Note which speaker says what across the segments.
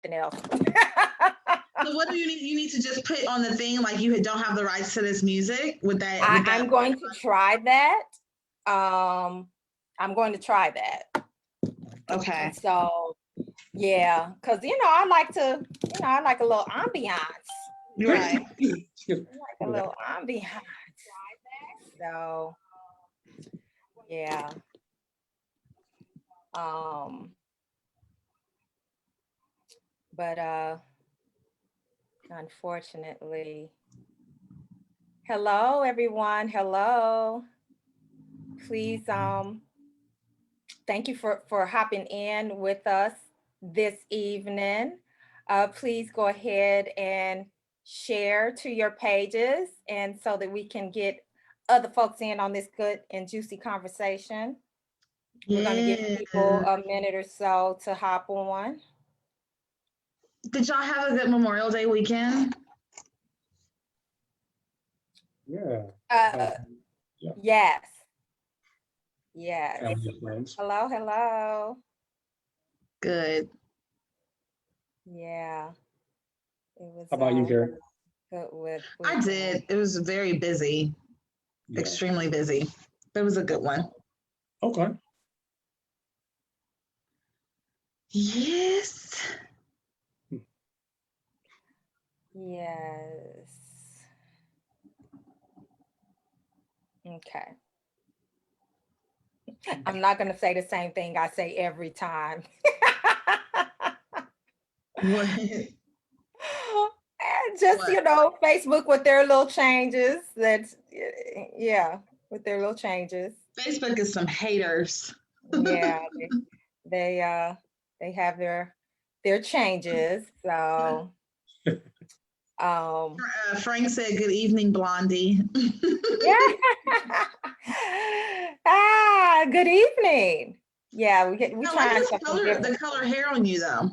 Speaker 1: else.
Speaker 2: So what do you need? You need to just put on the thing like you don't have the rights to this music. With that,
Speaker 1: I'm going to try that. I'm going to try that.
Speaker 2: Okay.
Speaker 1: So yeah, because I like a little ambiance.
Speaker 2: Right.
Speaker 1: Like a little ambiance. So yeah. But unfortunately, hello everyone. Hello. Please thank you for hopping in with us this evening. Please go ahead and share to your pages, and so that we can get other folks in on this good and juicy conversation. We're going to give people a minute or so to hop on.
Speaker 2: Did y'all have a good Memorial Day weekend?
Speaker 3: Yeah.
Speaker 1: Yes. Yes. Hello, hello.
Speaker 2: Good.
Speaker 1: Yeah. It was.
Speaker 3: How about you, Karen?
Speaker 1: Good.
Speaker 2: I did. It was very busy, extremely busy. But it was a good one.
Speaker 3: Okay.
Speaker 2: Yes.
Speaker 1: Yes. Okay. I'm not going to say the same thing I say every time.
Speaker 2: What?
Speaker 1: Just, Facebook with their little changes. With their little changes.
Speaker 2: Facebook is some haters.
Speaker 1: Yeah, they have their changes. So
Speaker 2: Frank said, "Good evening, Blondie."
Speaker 1: Yeah. Good evening. Yeah, we trying something different.
Speaker 2: The color hair on you though.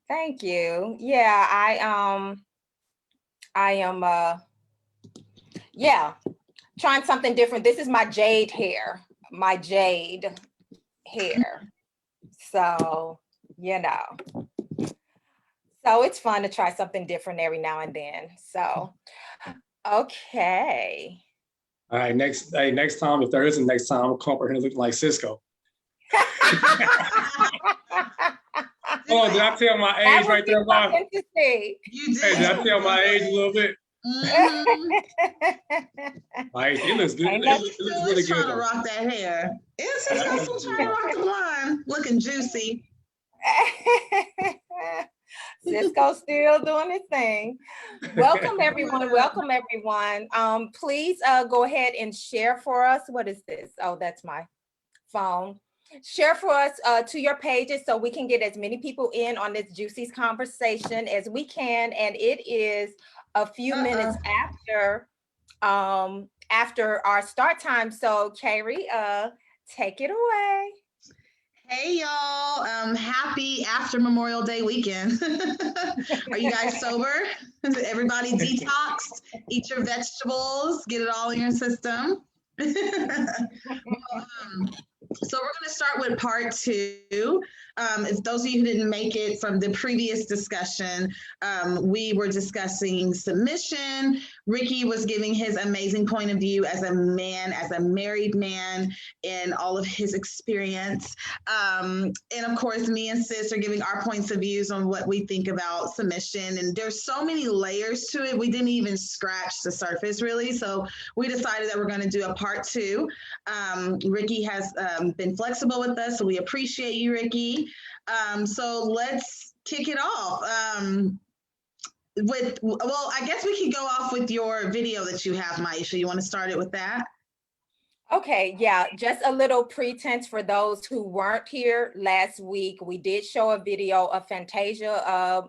Speaker 1: Thank you. Yeah, I am trying something different. This is my jade hair. So, so it's fun to try something different every now and then. So, okay.
Speaker 3: All right, next time, if there is a next time, I'll come up here and look like Cisco. Oh, did I tell my age right there, Bob?
Speaker 2: You did.
Speaker 3: Hey, did I tell my age a little bit? Like, it looks good. It looks really good.
Speaker 2: Trying to rock that hair. It's still trying to rock the blonde, looking juicy.
Speaker 1: Cisco's still doing his thing. Welcome everyone. Welcome everyone. Please go ahead and share for us. What is this? Oh, that's my phone. Share for us to your pages so we can get as many people in on this juicy conversation as we can. And it is a few minutes after our start time. So Carrie, take it away.
Speaker 2: Hey y'all, happy after Memorial Day weekend. Are you guys sober? Everybody detoxed? Eat your vegetables, get it all in your system. So we're going to start with part 2. If those of you who didn't make it from the previous discussion, we were discussing submission. Rickey was giving his amazing point of view as a man, as a married man, in all of his experience. And of course, me and Sis are giving our points of views on what we think about submission. And there's so many layers to it. We didn't even scratch the surface, really. So we decided that we're going to do a part 2. Rickey has been flexible with us, so we appreciate you, Rickey. So let's kick it off. I guess we can go off with your video that you have, Maisha. You want to start it with that?
Speaker 1: Okay, yeah, just a little pretense for those who weren't here last week. We did show a video of Fantasia,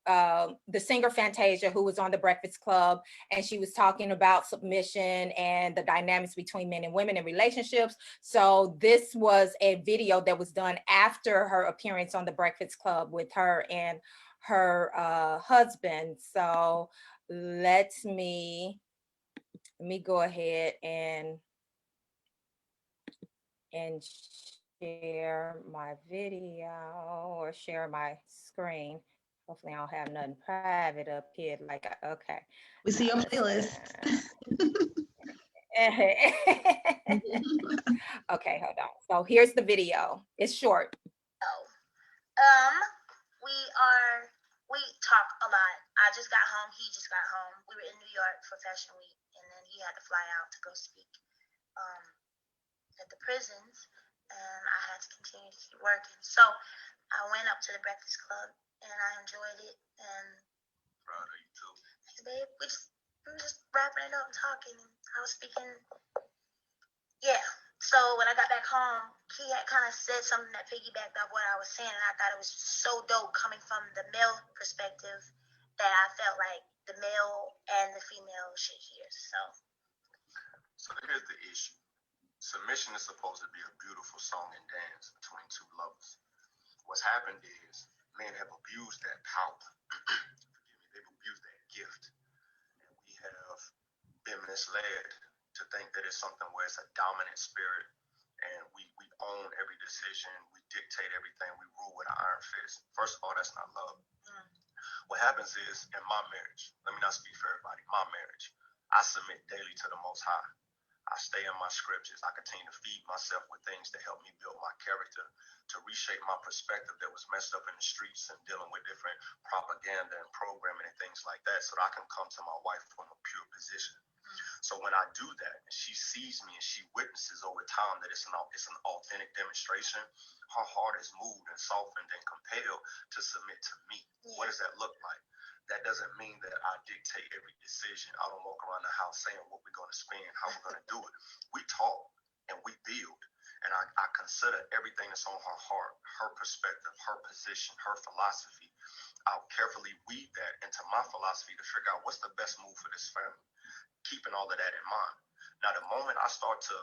Speaker 1: the singer Fantasia, who was on the Breakfast Club, and she was talking about submission and the dynamics between men and women in relationships. So this was a video that was done after her appearance on the Breakfast Club with her and her husband. So let me go ahead and share my video or share my screen. Hopefully I don't have nothing private up here. Like, okay.
Speaker 2: We see
Speaker 1: Now
Speaker 2: your
Speaker 1: let's,
Speaker 2: playlist.
Speaker 1: okay, hold on. So here's the video. It's short.
Speaker 4: Um, we talk a lot. I just got home. He just got home. We were in New York for Fashion Week, and then he had to fly out to go speak at the prisons, and I had to continue to keep working. So I went up to the Breakfast Club, and I enjoyed it. And
Speaker 5: Proud of you too.
Speaker 4: thanks, babe. We were just wrapping it up and talking. And I was speaking. Yeah. So when I got back home, he had kind of said something that piggybacked off what I was saying, and I thought it was so dope coming from the male perspective that I felt like the male and the female should hear.
Speaker 5: So here's the issue. Submission is supposed to be a beautiful song and dance between two lovers. What's happened is men have abused that power. Forgive me, they've abused that gift. And we have been misled to think that it's something where it's a dominant spirit and we own every decision, we dictate everything, we rule with an iron fist. First of all, that's not love. What happens is, in my marriage, let me not speak for everybody, my marriage, I submit daily to the Most High. I stay in my scriptures. I continue to feed myself with things that help me build my character, to reshape my perspective that was messed up in the streets and dealing with different propaganda and programming and things like that, so that I can come to my wife from a pure position. So when I do that, and she sees me and she witnesses over time that it's an authentic demonstration, her heart is moved and softened and compelled to submit to me.
Speaker 4: Yeah.
Speaker 5: What does that look like? That doesn't mean that I dictate every decision. I don't walk around the house saying what we're going to spend, how we're going to do it. We talk and we build. And I consider everything that's on her heart, her perspective, her position, her philosophy. I'll carefully weave that into my philosophy to figure out what's the best move for this family, keeping all of that in mind. Now, the moment I start to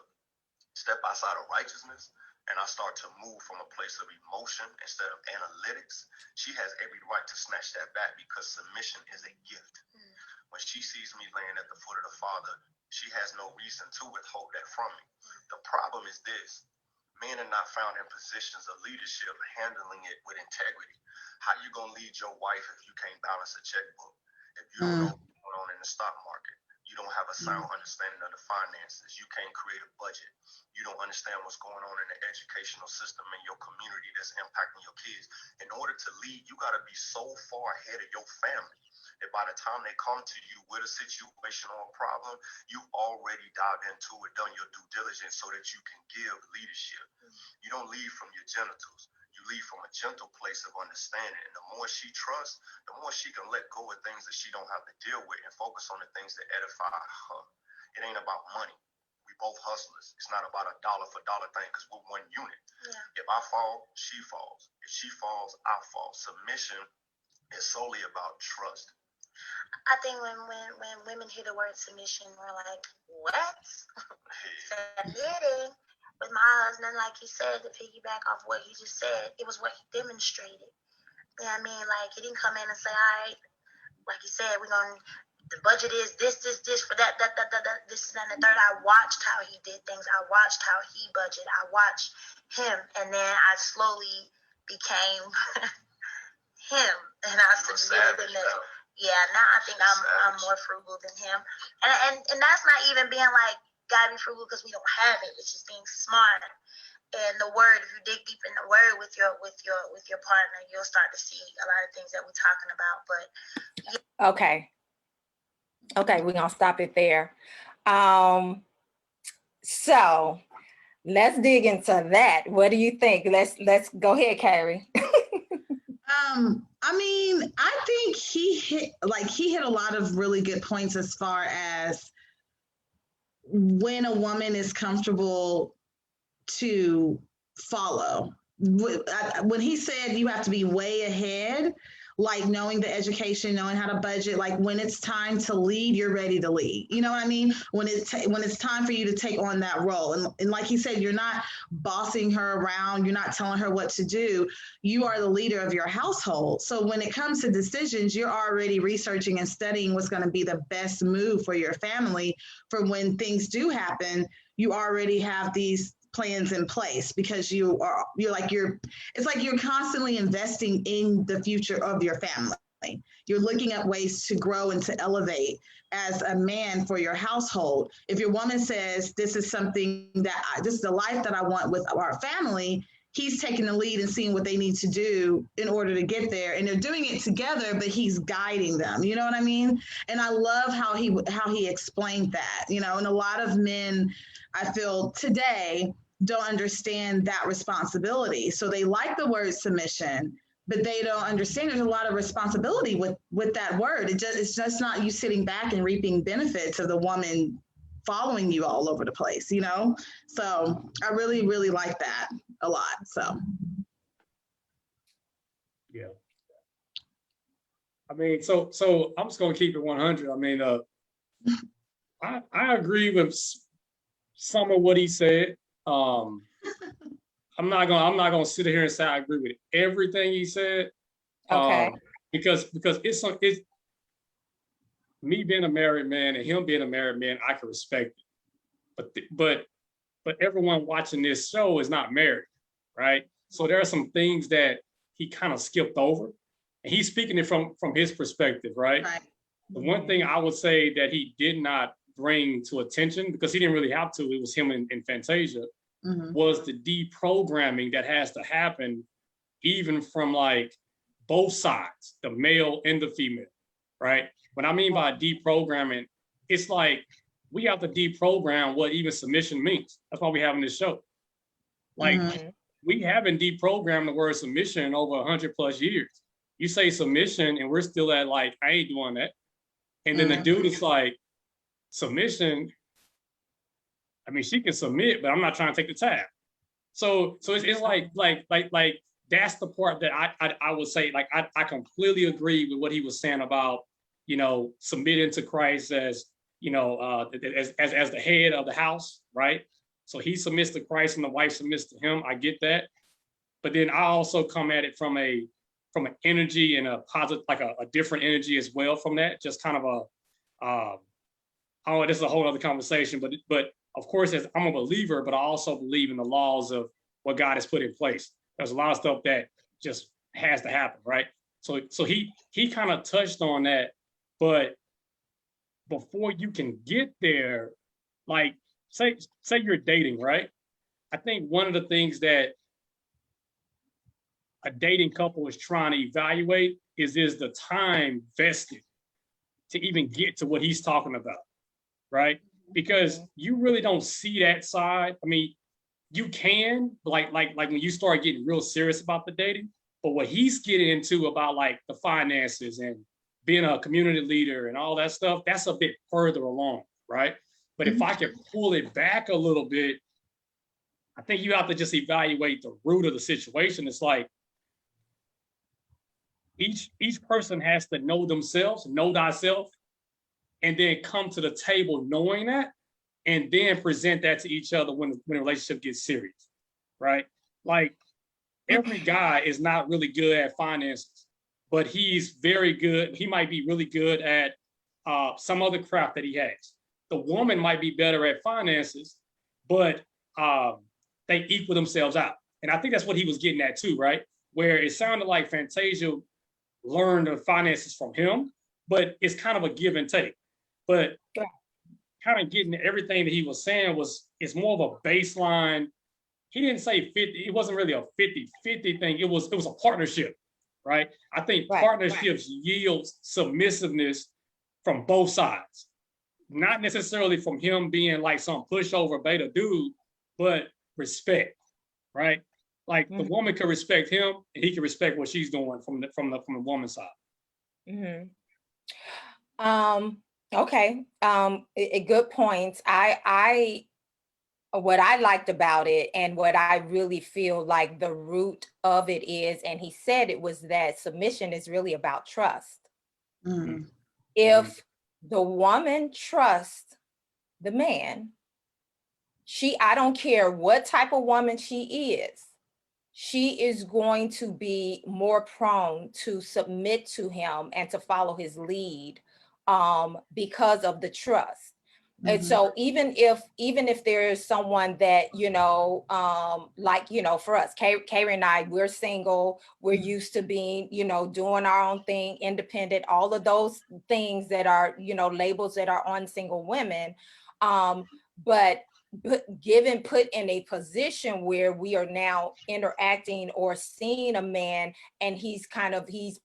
Speaker 5: step outside of righteousness and I start to move from a place of emotion instead of analytics, she has every right to snatch that back, because submission is a gift. When she sees me laying at the foot of the Father, she has no reason to withhold that from me. The problem is this: men are not found in positions of leadership handling it with integrity. How you gonna lead your wife if you can't balance a checkbook? If you don't know what's going on in the stock market? You don't have a sound understanding of the finances. You can't create a budget. You don't understand what's going on in the educational system in your community that's impacting your kids. In order to lead, you got to be so far ahead of your family that by the time they come to you with a situation or a problem, you've already dived into it, done your due diligence so that you can give leadership. You don't lead from your genitals. You lead from a gentle place of understanding. And the more she trusts, the more she can let go of things that she don't have to deal with and focus on the things that edify her. It ain't about money. We both hustlers. It's not about a dollar for dollar thing, because we're one unit.
Speaker 4: Yeah.
Speaker 5: If I fall, she falls. If she falls, I fall. Submission is solely about trust.
Speaker 4: I think when women hear the word submission, we're like, what? Submitting. With my husband, like he said, to piggyback off what he just said, it was what he demonstrated. You know what I mean? Like, he didn't come in and say, all right, like he said, the budget is this for that, this and the third. I watched how he did things. I watched how he budgeted. I watched him, and then I slowly became him, and I submitted in that. Yeah, now I think I'm more frugal than him, and that's not even being like, gotta be frugal because we don't have it. It's just being smart. And the word, if you dig deep in the word with your partner, you'll start to see a lot of things that we're talking about. But
Speaker 1: Okay, we're gonna stop it there. So let's dig into that. What do you think? Let's go ahead, Carrie.
Speaker 2: I mean, I think he hit a lot of really good points as far as when a woman is comfortable to follow. When he said you have to be way ahead, like knowing the education, knowing how to budget, like when it's time to lead, you're ready to lead. You know what I mean? When it's time for you to take on that role. And like he said, you're not bossing her around. You're not telling her what to do. You are the leader of your household. So when it comes to decisions, you're already researching and studying what's going to be the best move for your family for when things do happen. You already have these plans in place because you're like it's like you're constantly investing in the future of your family. You're looking at ways to grow and to elevate as a man for your household. If your woman says, this is something this is the life that I want with our family, he's taking the lead and seeing what they need to do in order to get there. And they're doing it together, but he's guiding them. You know what I mean? And I love how he explained that, you know, and a lot of men, I feel today, don't understand that responsibility. So they like the word submission, but they don't understand there's a lot of responsibility with that word. It's just not you sitting back and reaping benefits of the woman following you all over the place, you know? So I really, really like that a lot. So.
Speaker 3: Yeah. I mean, so I'm just gonna keep it 100. I mean, I agree with some of what he said. I'm not gonna sit here and say I agree with everything he said.
Speaker 1: Okay.
Speaker 3: Because it's me being a married man and him being a married man, I can respect it. But everyone watching this show is not married, right? So there are some things that he kind of skipped over, and he's speaking it from his perspective, right?
Speaker 2: Right.
Speaker 3: The one thing I would say that he did not bring to attention, because he didn't really have to, it was him and Fantasia, was the deprogramming that has to happen even from like both sides, the male and the female, right? What I mean by deprogramming, it's like we have to deprogram what even submission means. That's why we having this show. Like we haven't deprogrammed the word submission in over 100+ years. You say submission and we're still at like, I ain't doing that. And then the dude is like, submission, I mean, she can submit, but I'm not trying to take the tab. So it's like that's the part that I would say, like, I completely agree with what he was saying about, you know, submitting to Christ as, you know, as the head of the house, right? So he submits to Christ and the wife submits to him. I get that. But then I also come at it from an energy and a positive, like a different energy as well from that, just kind of this is a whole other conversation, but of course, as I'm a believer, but I also believe in the laws of what God has put in place. There's a lot of stuff that just has to happen, right? So he kind of touched on that, but before you can get there, like say you're dating, right? I think one of the things that a dating couple is trying to evaluate is the time vested to even get to what he's talking about, right? Because you really don't see that side. I mean, you can, like when you start getting real serious about the dating, but what he's getting into about like the finances and being a community leader and all that stuff, that's a bit further along, right? But if I can pull it back a little bit, I think you have to just evaluate the root of the situation. It's like each person has to know themselves, know thyself, and then come to the table knowing that, and then present that to each other when the relationship gets serious, right? Like every guy is not really good at finances, but he's very good. He might be really good at some other craft that he has. The woman might be better at finances, but they equal themselves out. And I think that's what he was getting at too, right? Where it sounded like Fantasia learned the finances from him, but it's kind of a give and take. But kind of getting everything that he was saying it's more of a baseline. He didn't say 50, it wasn't really a 50-50 thing. It was a partnership, right? I think partnerships yield submissiveness from both sides. Not necessarily from him being like some pushover beta dude, but respect, right? Like the woman can respect him and he can respect what she's doing from the woman's side.
Speaker 1: Okay. Good points. What I liked about it and what I really feel like the root of it is, and he said it was that submission is really about trust. If the woman trusts the man, I don't care what type of woman she is going to be more prone to submit to him and to follow his lead because of the trust. And so even if there's someone that, like, for us, Karen and I, we're single, we're used to being, doing our own thing, independent, all of those things that are, labels that are on single women. But put in a position where we are now interacting or seeing a man, and he's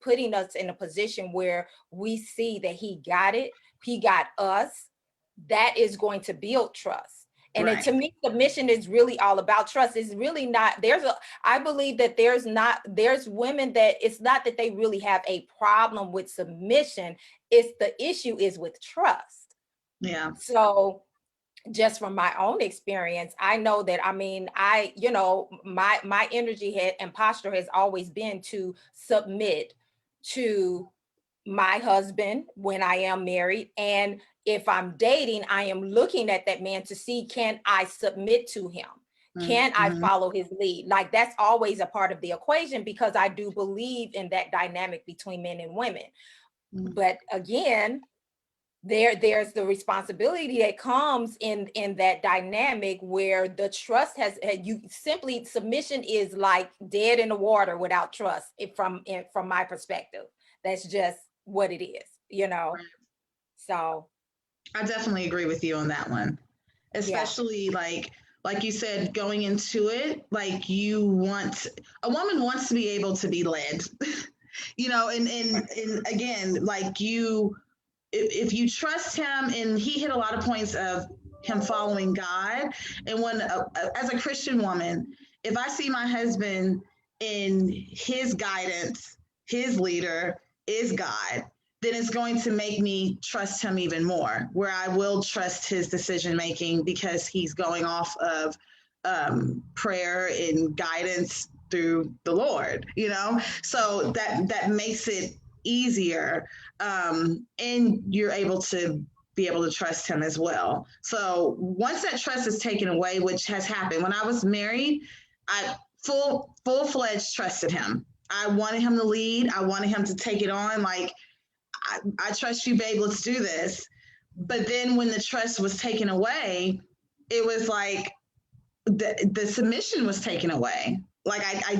Speaker 1: putting us in a position where we see that he got it, he got us. That is going to build trust. And
Speaker 2: Right.
Speaker 1: to me, submission is really all about trust. It's really not, I believe that there's women that it's not that they really have a problem with submission. It's the issue is with trust.
Speaker 2: Yeah.
Speaker 1: So just from my own experience, I know that, my energy and posture has always been to submit to my husband when I am married. And if I'm dating, I am looking at that man to see, can I submit to him? Can I follow his lead? Like, that's always a part of the equation, because I do believe in that dynamic between men and women. But again, there's the responsibility that comes in that dynamic where the trust submission is like dead in the water without trust. From my perspective, that's just what it is, So
Speaker 2: I definitely agree with you on that one, especially like you said, going into it, like a woman wants to be able to be led, and again, like if you trust him, and he hit a lot of points of him following God. And when, as a Christian woman, if I see my husband in his guidance, his leader is God, then it's going to make me trust him even more, where I will trust his decision making, because he's going off of prayer and guidance through the Lord, so that makes it easier, and you're able to trust him as well. So once that trust is taken away, which has happened when I was married, I full-fledged trusted him. I wanted him to lead. I wanted him to take it on. Like, I trust you, babe, let's do this. But then when the trust was taken away, it was like the submission was taken away. Like I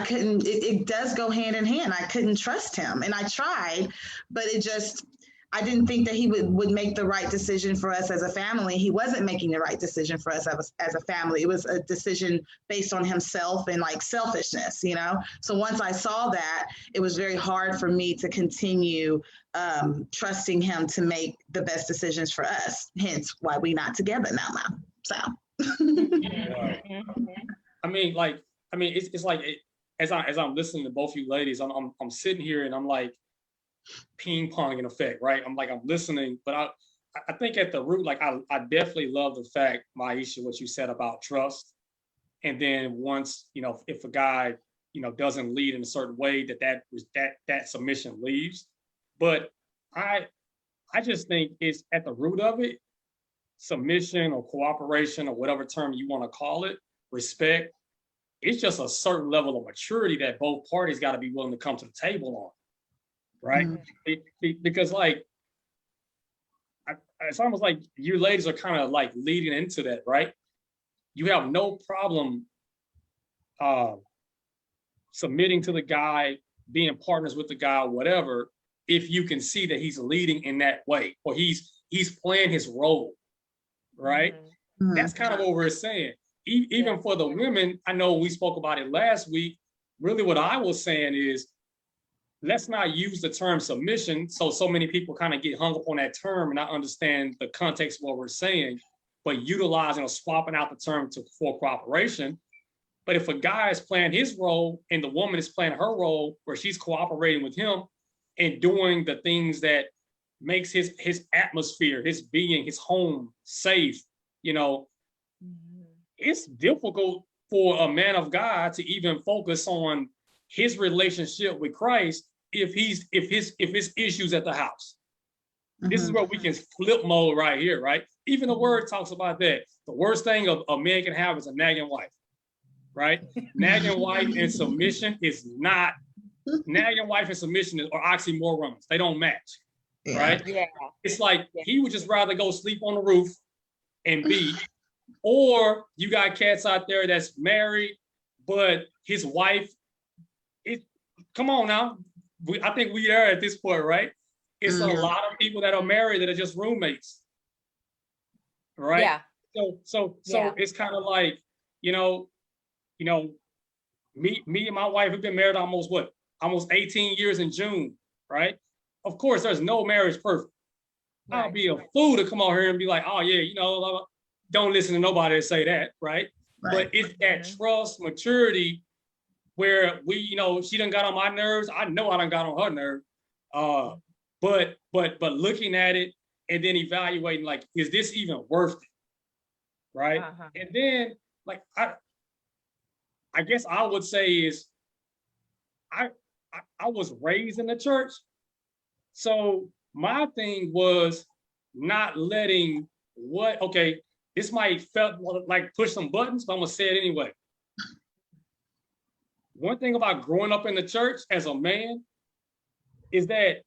Speaker 2: couldn't, it does go hand in hand. I couldn't trust him, and I tried, but I didn't think that he would make the right decision for us as a family. He wasn't making the right decision for us as a family. It was a decision based on himself and like selfishness, So once I saw that, it was very hard for me to continue trusting him to make the best decisions for us. Hence why we're not together now. So.
Speaker 3: It's like as I'm listening to both you ladies, I'm sitting here and I'm like ping pong in effect, right? I'm listening, but I think at the root, like I definitely love the fact, Maisha, what you said about trust. And then once, if a guy, doesn't lead in a certain way, that submission leaves. But I just think it's at the root of it, submission or cooperation or whatever term you want to call it, respect. It's just a certain level of maturity that both parties got to be willing to come to the table on, right? Because like, it's almost like you ladies are kind of like leading into that, right? You have no problem submitting to the guy, being partners with the guy, whatever, if you can see that he's leading in that way, or he's playing his role, right? That's kind of what we're saying. Even for the women, I know we spoke about it last week. Really what I was saying is, let's not use the term submission. So many people kind of get hung up on that term and not understand the context of what we're saying, but utilizing or swapping out the term for cooperation. But if a guy is playing his role and the woman is playing her role, where she's cooperating with him and doing the things that makes his atmosphere, his being, his home safe, it's difficult for a man of God to even focus on his relationship with Christ if his issues at the house. This is where we can flip mode right here, right? Even the word talks about that. The worst thing a man can have is a nagging wife, right? Nagging wife and submission is not, nagging wife and submission are oxymorons. They don't match. right?
Speaker 1: Yeah.
Speaker 3: It's like
Speaker 1: Yeah.
Speaker 3: he would just rather go sleep on the roof and be, or you got cats out there that's married, but his wife, come on now. I think we are at this point, right? It's a lot of people that are married that are just roommates, right?
Speaker 1: Yeah.
Speaker 3: So
Speaker 1: Yeah.
Speaker 3: it's kind of like, you know, me and my wife have been married almost 18 years in June, right? Of course, there's no marriage perfect. I'll
Speaker 1: Right.
Speaker 3: be a fool to come out here and be like, oh yeah, don't listen to nobody to say that, right? But it's that trust, maturity, where she done got on my nerves. I know I done got on her nerve. But looking at it and then evaluating, like, is this even worth it, right? And then, like, I guess I would say is I was raised in the church, so my thing was not letting this might felt like push some buttons, but I'm gonna say it anyway. One thing about growing up in the church as a man is that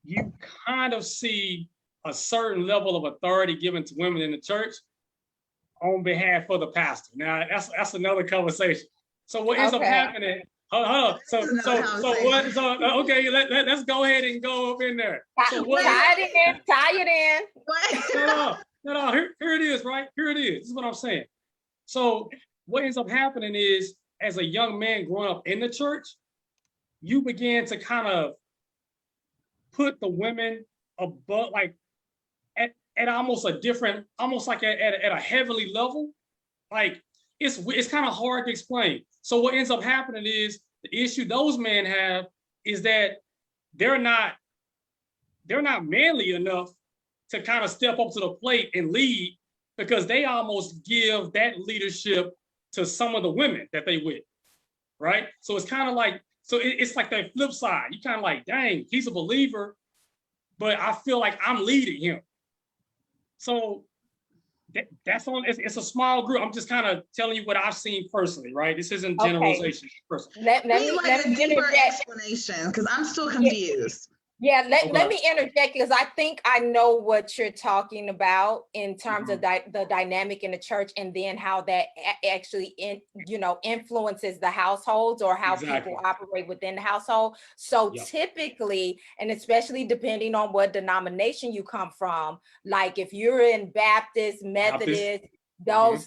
Speaker 3: you kind of see a certain level of authority given to women in the church on behalf of the pastor. Now that's another conversation. So what ends up happening? Hold on. So okay, let's go ahead and go up in there. So
Speaker 1: Tie it in.
Speaker 3: No. Here it is, right? Here it is. This is what I'm saying. So what ends up happening is, as a young man growing up in the church, you begin to kind of put the women above, like at almost a different, almost like at a heavenly level. Like it's kind of hard to explain. So what ends up happening is, the issue those men have is that they're not manly enough to kind of step up to the plate and lead, because they almost give that leadership to some of the women that they with, right? So it's kind of like, it's like that flip side. You kind of like, dang, he's a believer, but I feel like I'm leading him. So that's on. It's a small group. I'm just kind of telling you what I've seen personally, right? This isn't generalization.
Speaker 1: Let me
Speaker 2: a deeper explanation, because I'm still confused.
Speaker 1: Yeah, let me interject, because I think I know what you're talking about in terms of the dynamic in the church, and then how that actually influences the households, or how people operate within the household. So typically, and especially depending on what denomination you come from, like if you're in Baptist, Methodist, those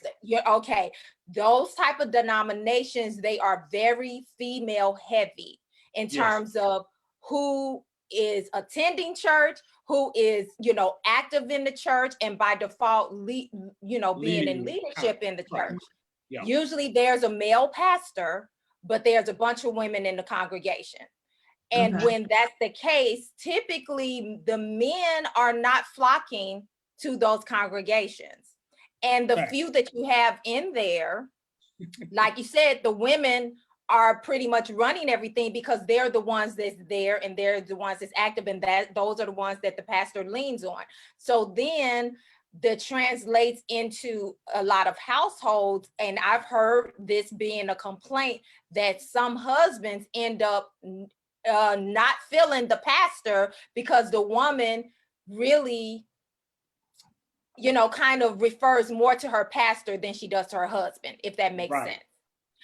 Speaker 1: those type of denominations, they are very female heavy in terms of who is attending church, who is active in the church, and by default being in leadership in the church. Usually there's a male pastor, but there's a bunch of women in the congregation. And when that's the case, typically the men are not flocking to those congregations. And the few that you have in there, like you said, the women are pretty much running everything, because they're the ones that's there, and they're the ones that's active, and those are the ones that the pastor leans on. So then that translates into a lot of households, and I've heard this being a complaint, that some husbands end up not feeling the pastor, because the woman really kind of refers more to her pastor than she does to her husband, if that makes sense.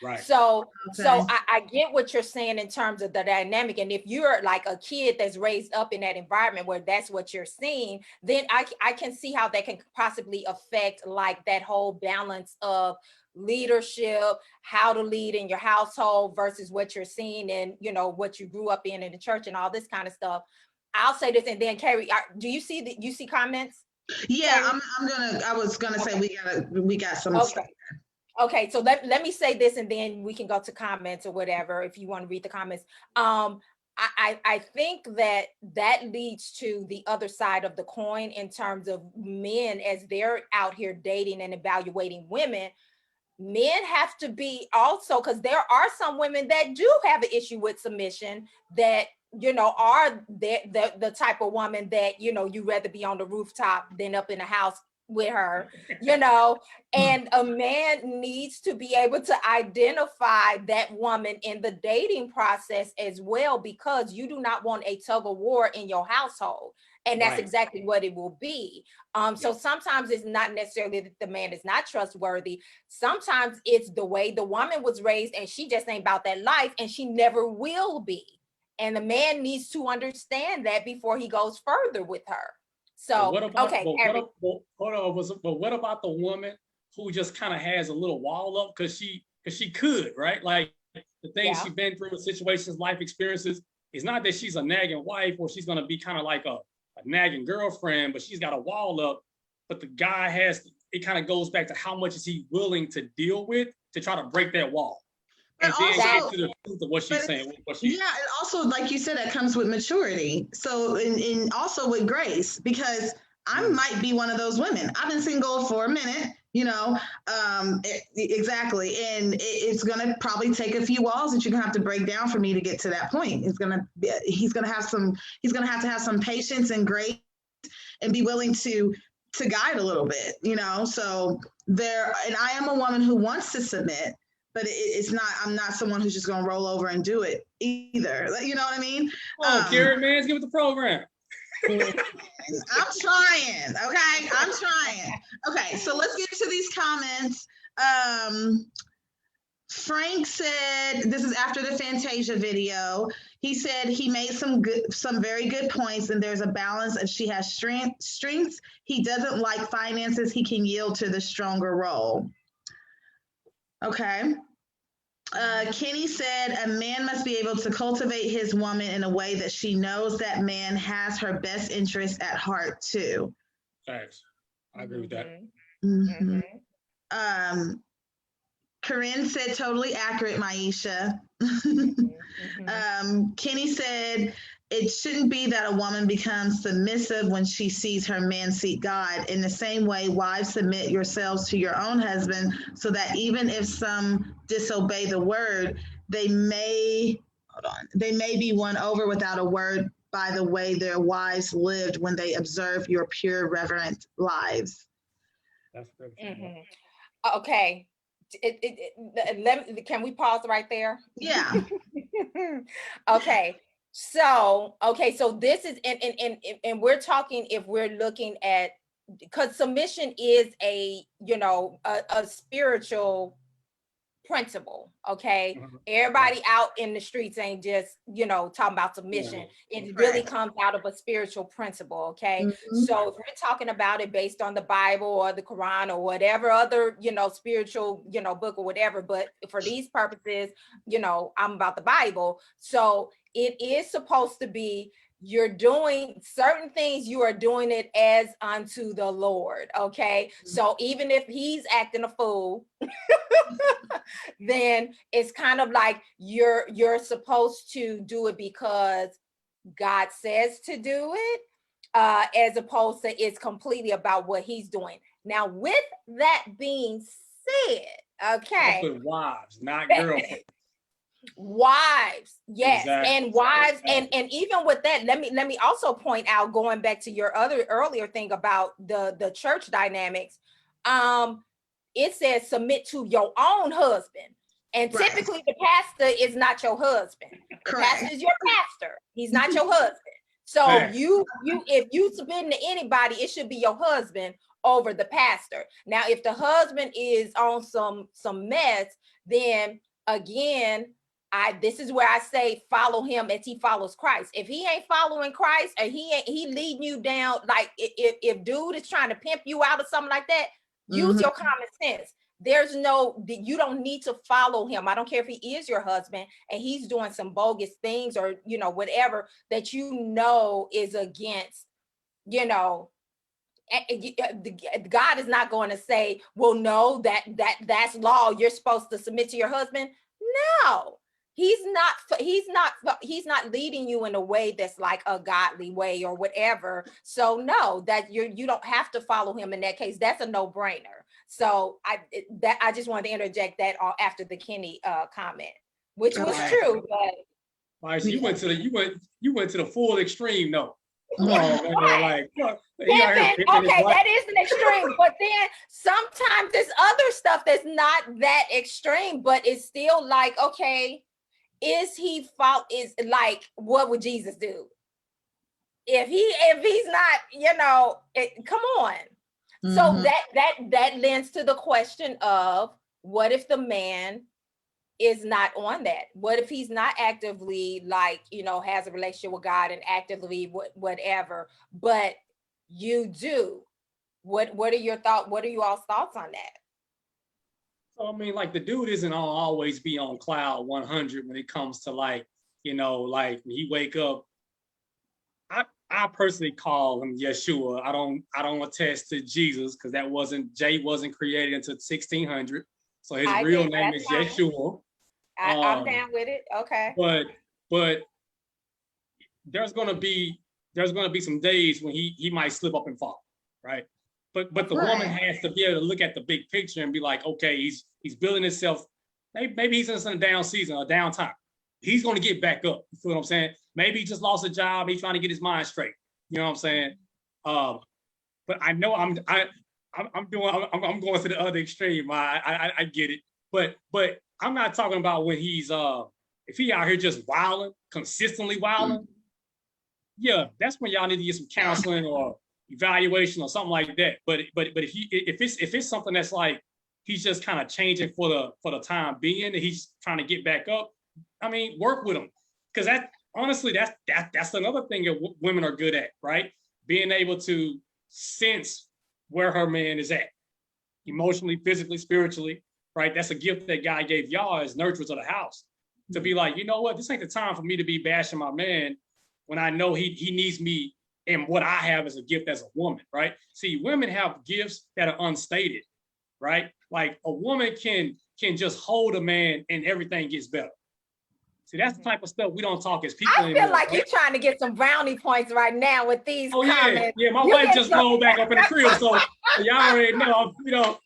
Speaker 3: Right.
Speaker 1: So I get what you're saying in terms of the dynamic. And if you're like a kid that's raised up in that environment where that's what you're seeing, then I can see how that can possibly affect like that whole balance of leadership, how to lead in your household versus what you're seeing and what you grew up in the church and all this kind of stuff. I'll say this, and then Carrie, do you see comments?
Speaker 2: Yeah, I was gonna say we got some stuff.
Speaker 1: Okay, so let me say this, and then we can go to comments or whatever, if you want to read the comments. I think that leads to the other side of the coin in terms of men, as they're out here dating and evaluating women. Men have to be also, because there are some women that do have an issue with submission, that are the type of woman that you rather be on the rooftop than up in the house with her, you know, and a man needs to be able to identify that woman in the dating process as well, because you do not want a tug of war in your household. And that's
Speaker 3: Right.
Speaker 1: exactly what it will be. So sometimes it's not necessarily that the man is not trustworthy. Sometimes it's the way the woman was raised and she just ain't about that life and she never will be. And the man needs to understand that before he goes further with her. So,
Speaker 3: what about,
Speaker 1: okay.
Speaker 3: but what about the woman who just kind of has a little wall up because she could, right? Like the things she's been through, the situations, life experiences. It's not that she's a nagging wife or she's going to be kind of like a nagging girlfriend, but she's got a wall up. But the guy it kind of goes back to how much is he willing to deal with to try to break that wall. And then get to the truth of what she's saying.
Speaker 2: And also, like you said, that comes with maturity. So, in also with grace, because I might be one of those women. I've been single for a minute, you know, exactly. And it's going to probably take a few walls that you're going to have to break down for me to get to that point. He's going to have to have some patience and grace and be willing to guide a little bit, you know. So and I am a woman who wants to submit, but I'm not someone who's just going to roll over and do it either. You know what I mean?
Speaker 3: Oh, Carrot Man's give it the program.
Speaker 2: I'm trying. Okay. I'm trying. Okay. So let's get to these comments. Frank said, this is after the Fantasia video. He said he made some very good points, and there's a balance. If she has strengths, he doesn't like finances, he can yield to the stronger role. Okay. Kenny said a man must be able to cultivate his woman in a way that she knows that man has her best interest at heart too.
Speaker 3: Thanks. I agree with that.
Speaker 2: Corinne said totally accurate, Maisha. Kenny said it shouldn't be that a woman becomes submissive when she sees her man seek God. In the same way, wives, submit yourselves to your own husband, so that even if some disobey the word, they may be won over without a word by the way their wives lived when they observed your pure, reverent lives.
Speaker 3: That's good.
Speaker 1: Okay. Can we pause right there?
Speaker 2: Yeah.
Speaker 1: Okay. So this is and we're talking, if we're looking at, because submission is a spiritual principle. Okay. Everybody out in the streets ain't just talking about submission. It really comes out of a spiritual principle. Okay. So if we're talking about it based on the Bible or the Quran or whatever other spiritual book or whatever, but for these purposes, I'm about the Bible. So it is supposed to be, you're doing certain things, you are doing it as unto the Lord. Okay. So even if he's acting a fool, then it's kind of like you're supposed to do it because God says to do it, as opposed to it's completely about what he's doing. Now, with that being said, okay.
Speaker 3: That's with wives, not girlfriends.
Speaker 1: Wives, yes.
Speaker 3: Exactly.
Speaker 1: And wives, and even with that, let me also point out, going back to your earlier thing about the church dynamics, it says submit to your own husband, and typically the pastor is not your husband. The pastor is your pastor. He's not your husband. So if you submitting to anybody, it should be your husband over the pastor. Now, if the husband is on some mess, then again, this is where I say follow him as he follows Christ. If he ain't following Christ, or he leading you down, like if dude is trying to pimp you out or something like that, use your common sense. You don't need to follow him. I don't care if he is your husband and he's doing some bogus things or whatever that is against, God is not going to say, well, no, that's law, you're supposed to submit to your husband. No. He's not leading you in a way that's like a godly way or whatever. So no, that you don't have to follow him in that case. That's a no-brainer. So I just wanted to interject that after the Kenny comment, which was true. But
Speaker 3: all right, so you went to the full extreme, though. Come on, man.
Speaker 1: Right.
Speaker 3: Like, look, you out here
Speaker 1: Pimping,
Speaker 3: pimping his
Speaker 1: okay,
Speaker 3: wife.
Speaker 1: that is an extreme, but then sometimes there's other stuff that's not that extreme, but it's still like, okay, is he fault? Is like, what would Jesus do if he's not, come on. So
Speaker 2: Mhm.
Speaker 1: that lends to the question of, what if the man is not on that? What if he's not actively, like, has a relationship with God and actively whatever, but you do? What are your thoughts? What are you all's thoughts on that?
Speaker 3: So I mean, like the dude isn't always be on cloud 100 when it comes to like, like when he wake up. I personally call him Yeshua. I don't attest to Jesus because J wasn't created until 1600. So his
Speaker 1: I
Speaker 3: real
Speaker 1: think
Speaker 3: name
Speaker 1: that's
Speaker 3: is
Speaker 1: fine.
Speaker 3: Yeshua.
Speaker 1: I'm down with it. Okay.
Speaker 3: But there's gonna be some days when he might slip up and fall, right? But the woman has to be able to look at the big picture and be like, okay, he's building himself. Maybe he's in a down season or downtime. He's gonna get back up. You feel what I'm saying? Maybe he just lost a job. He's trying to get his mind straight. You know what I'm saying? But I know I'm going to the other extreme. I get it. But I'm not talking about when he's if he out here just wilding, consistently wilding. Yeah, that's when y'all need to get some counseling or evaluation or something like that. But if it's something that's like he's just kind of changing for the time being, and he's trying to get back up, I mean, work with him, because that's another thing that women are good at, right? Being able to sense where her man is at, emotionally, physically, spiritually, right? That's a gift that God gave y'all as nurturers of the house, to be like, you know what, this ain't the time for me to be bashing my man when I know he needs me and what I have as a gift as a woman, right? See, women have gifts that are unstated, right? Like a woman can just hold a man and everything gets better. See, that's the type of stuff we don't talk as people
Speaker 1: I feel like you're trying to get some brownie points right now with these comments.
Speaker 3: Yeah, my wife just rolled back up in the crib, so y'all already know, Go on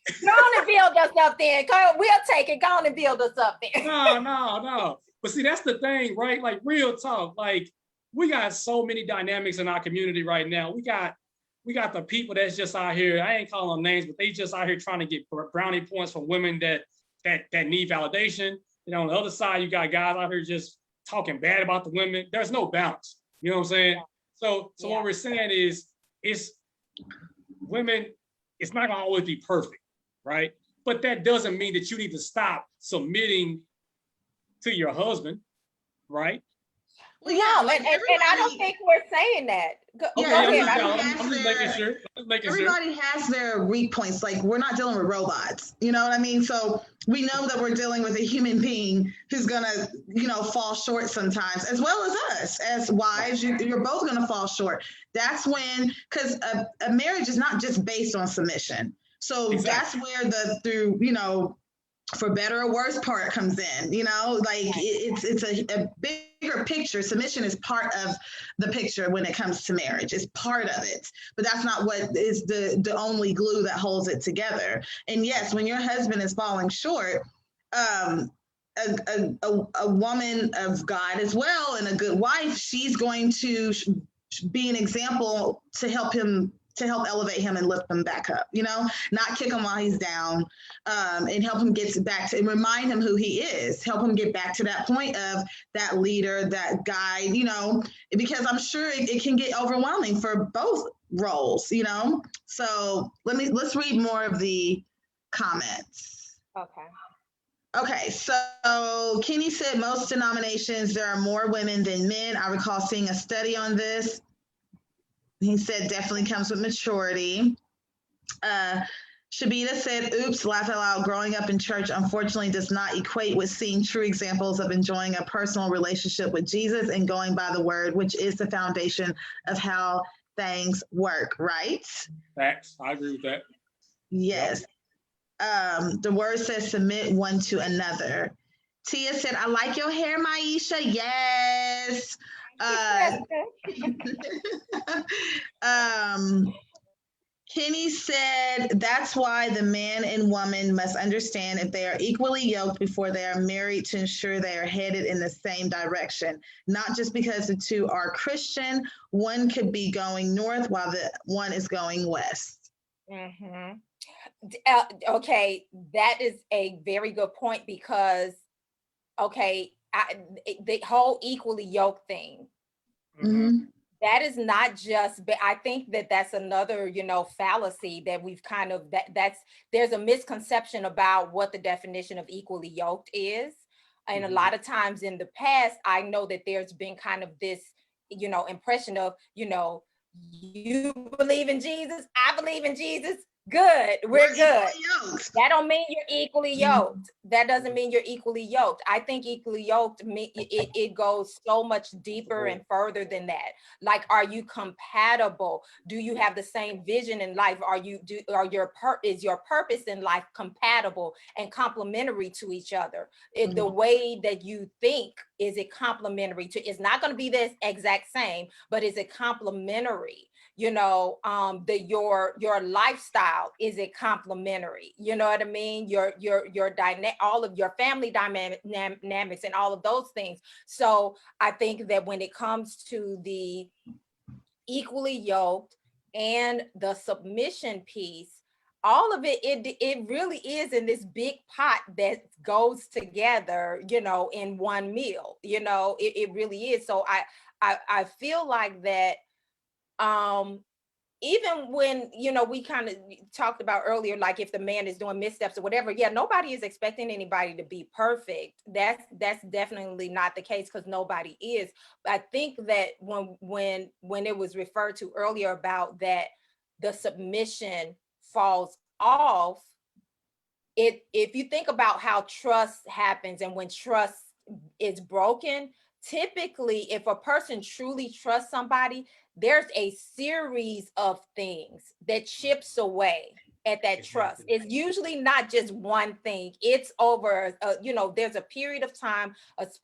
Speaker 1: and build us up then. We'll take it. Go on and build us up then.
Speaker 3: No. But see, that's the thing, right? Like, real talk. Like, we got so many dynamics in our community right now. We got the people that's just out here. I ain't calling them names, but they just out here trying to get brownie points from women that need validation. On the other side, you got guys out here just talking bad about the women. There's no balance. You know what I'm saying? Yeah. So what we're saying is, it's women, it's not gonna always be perfect, right? But that doesn't mean that you need to stop submitting to your husband, right?
Speaker 2: Well, yeah,
Speaker 1: and I don't think we're saying that. Go
Speaker 2: ahead.
Speaker 3: I'm just making sure.
Speaker 2: Everybody has their weak points. Like, we're not dealing with robots. You know what I mean? So we know that we're dealing with a human being who's gonna, fall short sometimes, as well as us as wives. You're both gonna fall short. That's when, because a marriage is not just based on submission. So That's where for better or worse part comes in, like it's a bigger picture. Submission is part of the picture when it comes to marriage. It's part of it, but that's not what is the only glue that holds it together. And yes, when your husband is falling short, a woman of God as well, and a good wife, she's going to be an example to help elevate him and lift him back up, not kick him while he's down, and help him get back to, and remind him who he is, help him get back to that point of that leader, that guide, because I'm sure it can get overwhelming for both roles, So let's read more of the comments. Okay, so Kenny said most denominations, there are more women than men. I recall seeing a study on this. He said definitely comes with maturity. Shabita said, oops, laugh out loud. Growing up in church, unfortunately, does not equate with seeing true examples of enjoying a personal relationship with Jesus and going by the word, which is the foundation of how things work, right?
Speaker 3: Facts. I agree with that.
Speaker 2: Yes. Yep. The word says submit one to another. Tia said, I like your hair, Maisha. Yes. Kenny said that's why the man and woman must understand if they are equally yoked before they are married to ensure they are headed in the same direction. Not just because the two are Christian, one could be going north while the one is going west.
Speaker 1: Mhm. Okay, that is a very good point because okay, the whole equally yoked thing,
Speaker 2: Mm-hmm.
Speaker 1: that is not just, but I think that that's another, fallacy that we've kind of, that's, there's a misconception about what the definition of equally yoked is. And a
Speaker 3: Mhm.
Speaker 1: lot of times in the past, I know that there's been kind of this, impression of, you believe in Jesus, I believe in Jesus, good, we're good.
Speaker 2: Equally yoked.
Speaker 1: That don't mean you're equally yoked. That doesn't mean you're equally yoked. I think equally yoked, it goes so much deeper and further than that. Like, are you compatible? Do you have the same vision in life? Is your purpose in life compatible and complementary to each other? The way that you think, is it complementary to? It's not going to be the exact same, but is it complementary? Your lifestyle, is it complementary? You know what I mean? Your all of your family dynamics and all of those things. So I think that when it comes to the equally yoked and the submission piece, all of it really is in this big pot that goes together, in one meal. It really is. So I feel like that, even when, we kind of talked about earlier, like if the man is doing missteps or whatever, yeah, nobody is expecting anybody to be perfect. That's definitely not the case, because nobody is. But I think that when it was referred to earlier about that the submission falls off, if you think about how trust happens and when trust is broken, typically if a person truly trusts somebody, there's a series of things that chips away at that trust.
Speaker 3: Exactly.
Speaker 1: It's usually not just one thing. It's over, there's a period of time,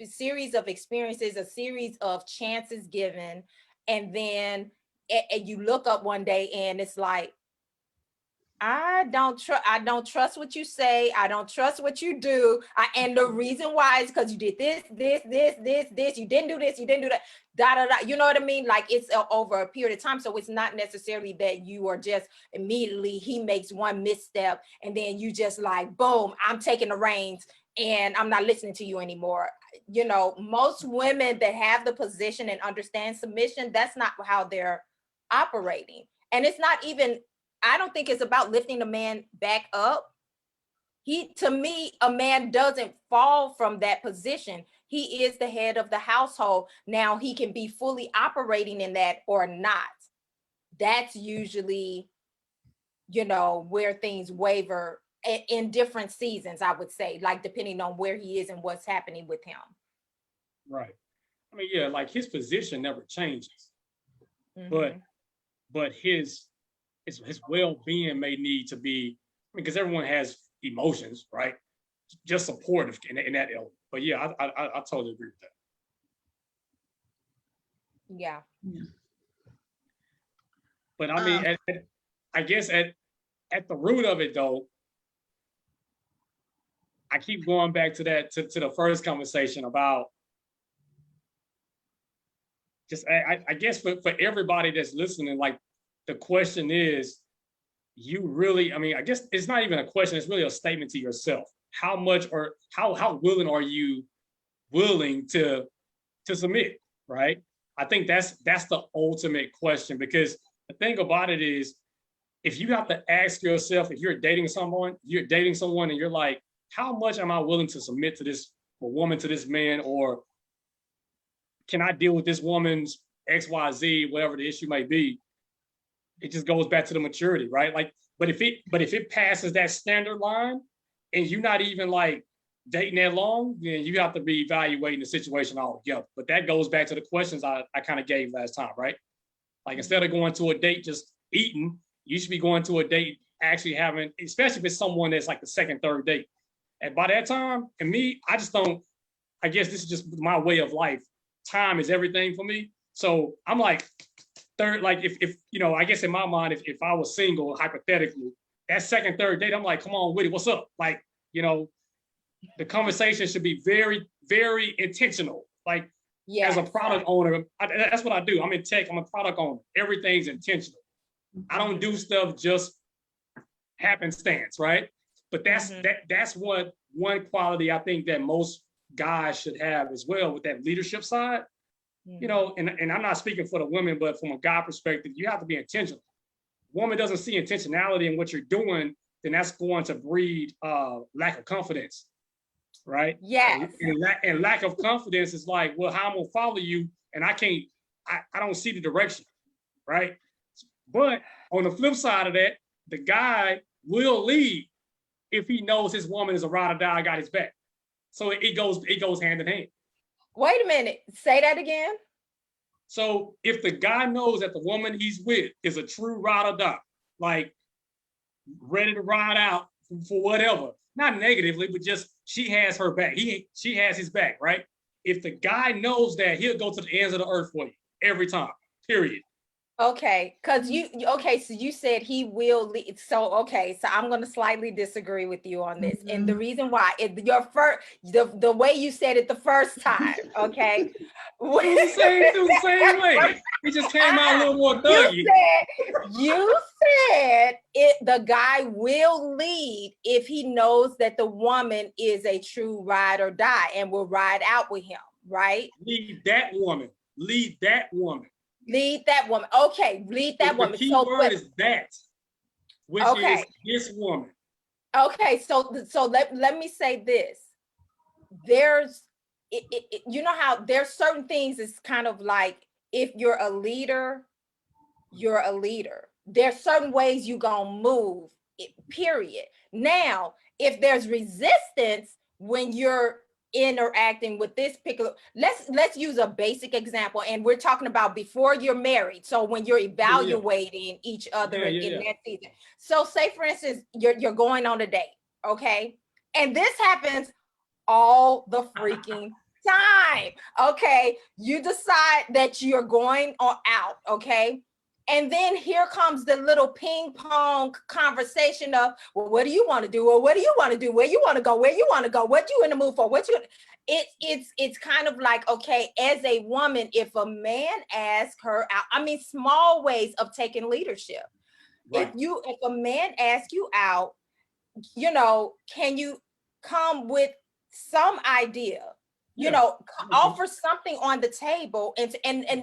Speaker 1: series of experiences, a series of chances given, and then and you look up one day and it's like, I don't trust what you say. I don't trust what you do. And the reason why is because you did this. You didn't do this. You didn't do that. Da da da. You know what I mean? Like, it's over a period of time. So it's not necessarily that you are just immediately, he makes one misstep and then you just like, boom, I'm taking the reins and I'm not listening to you anymore. Most women that have the position and understand submission, that's not how they're operating. And it's not even, I don't think it's about lifting a man back up. To me, a man doesn't fall from that position. He is the head of the household. Now he can be fully operating in that or not. That's usually, where things waver in different seasons, I would say, like depending on where he is and what's happening with him.
Speaker 3: Right. I mean, yeah, like his position never changes, but
Speaker 1: Mhm.
Speaker 3: his well-being may need to be, because everyone has emotions, right? Just supportive in that element. But yeah, I totally agree with that.
Speaker 1: Yeah.
Speaker 3: But I mean, I guess at the root of it though, I keep going back to to the first conversation about just, I guess for everybody that's listening, like the question is, you really, I mean, I guess it's not even a question, it's really a statement to yourself. How much, or how willing are you willing to submit, right? I think that's the ultimate question, because the thing about it is, if you have to ask yourself, if you're dating someone and you're like, how much am I willing to submit to this woman, to this man, or can I deal with this woman's XYZ, whatever the issue may be? It just goes back to the maturity, right? Like, but if it passes that standard line and you're not even like dating that long, then you have to be evaluating the situation altogether. But that goes back to the questions I kind of gave last time, right? Like, instead of going to a date just eating, you should be going to a date actually having, especially if it's someone that's like the second, third date. And by that time, and me, I just don't, I guess this is just my way of life. Time is everything for me. So I'm like, third, like if you know, I guess in my mind, if I was single, hypothetically, that second, third date, I'm like, come on, Whitty, what's up? Like, you know, the conversation should be very, very intentional. Like, as a product owner, that's what I do. I'm in tech, I'm a product owner. Everything's intentional. I don't do stuff just happenstance, right? But that's what one quality I think that most guys should have as well, with that leadership side. You know, and I'm not speaking for the women, but from a guy perspective, you have to be intentional. Woman doesn't see intentionality in what you're doing, then that's going to breed lack of confidence, right?
Speaker 1: Yes.
Speaker 3: And lack of confidence is like, well, how I'm gonna follow you, and I don't see the direction, right? But on the flip side of that, the guy will lead if he knows his woman is a ride or die, got his back. So it goes hand in hand.
Speaker 1: Wait a minute, say that again.
Speaker 3: So if the guy knows that the woman he's with is a true ride or die, like ready to ride out for whatever, not negatively, but just she has her back. She has his back, right? If the guy knows that, he'll go to the ends of the earth for you every time, period.
Speaker 1: Okay, because so you said he will lead. So okay, so I'm going to slightly disagree with you on this, and the reason why the way you said it the first time, okay,
Speaker 3: It was the same way. It just came out a little more thuggy.
Speaker 1: You said the guy will lead if he knows that the woman is a true ride or die and will ride out with him, right?
Speaker 3: Lead that woman. Lead that woman.
Speaker 1: Lead that woman. Okay, lead that woman.
Speaker 3: The key word is that, which is this woman.
Speaker 1: Okay, so let me say this. There's, you know how there's certain things, it's kind of like, if you're a leader, you're a leader. There's certain ways you gonna move, period. Now, if there's resistance when you're interacting with this particular, let's use a basic example, and we're talking about before you're married, so when you're evaluating each other in that season. So say for instance you're going on a date, okay, and this happens all the freaking time, okay, you decide that you're going out, okay, and then here comes the little ping pong conversation of, well, what do you want to do? Or what do you want to do? Where you want to go? Where you want to go? What you in the mood for? It's kind of like, okay, as a woman, if a man asks her out, I mean, small ways of taking leadership. Right. If a man asks you out, you know, can you come with some idea? You know, offer something on the table, and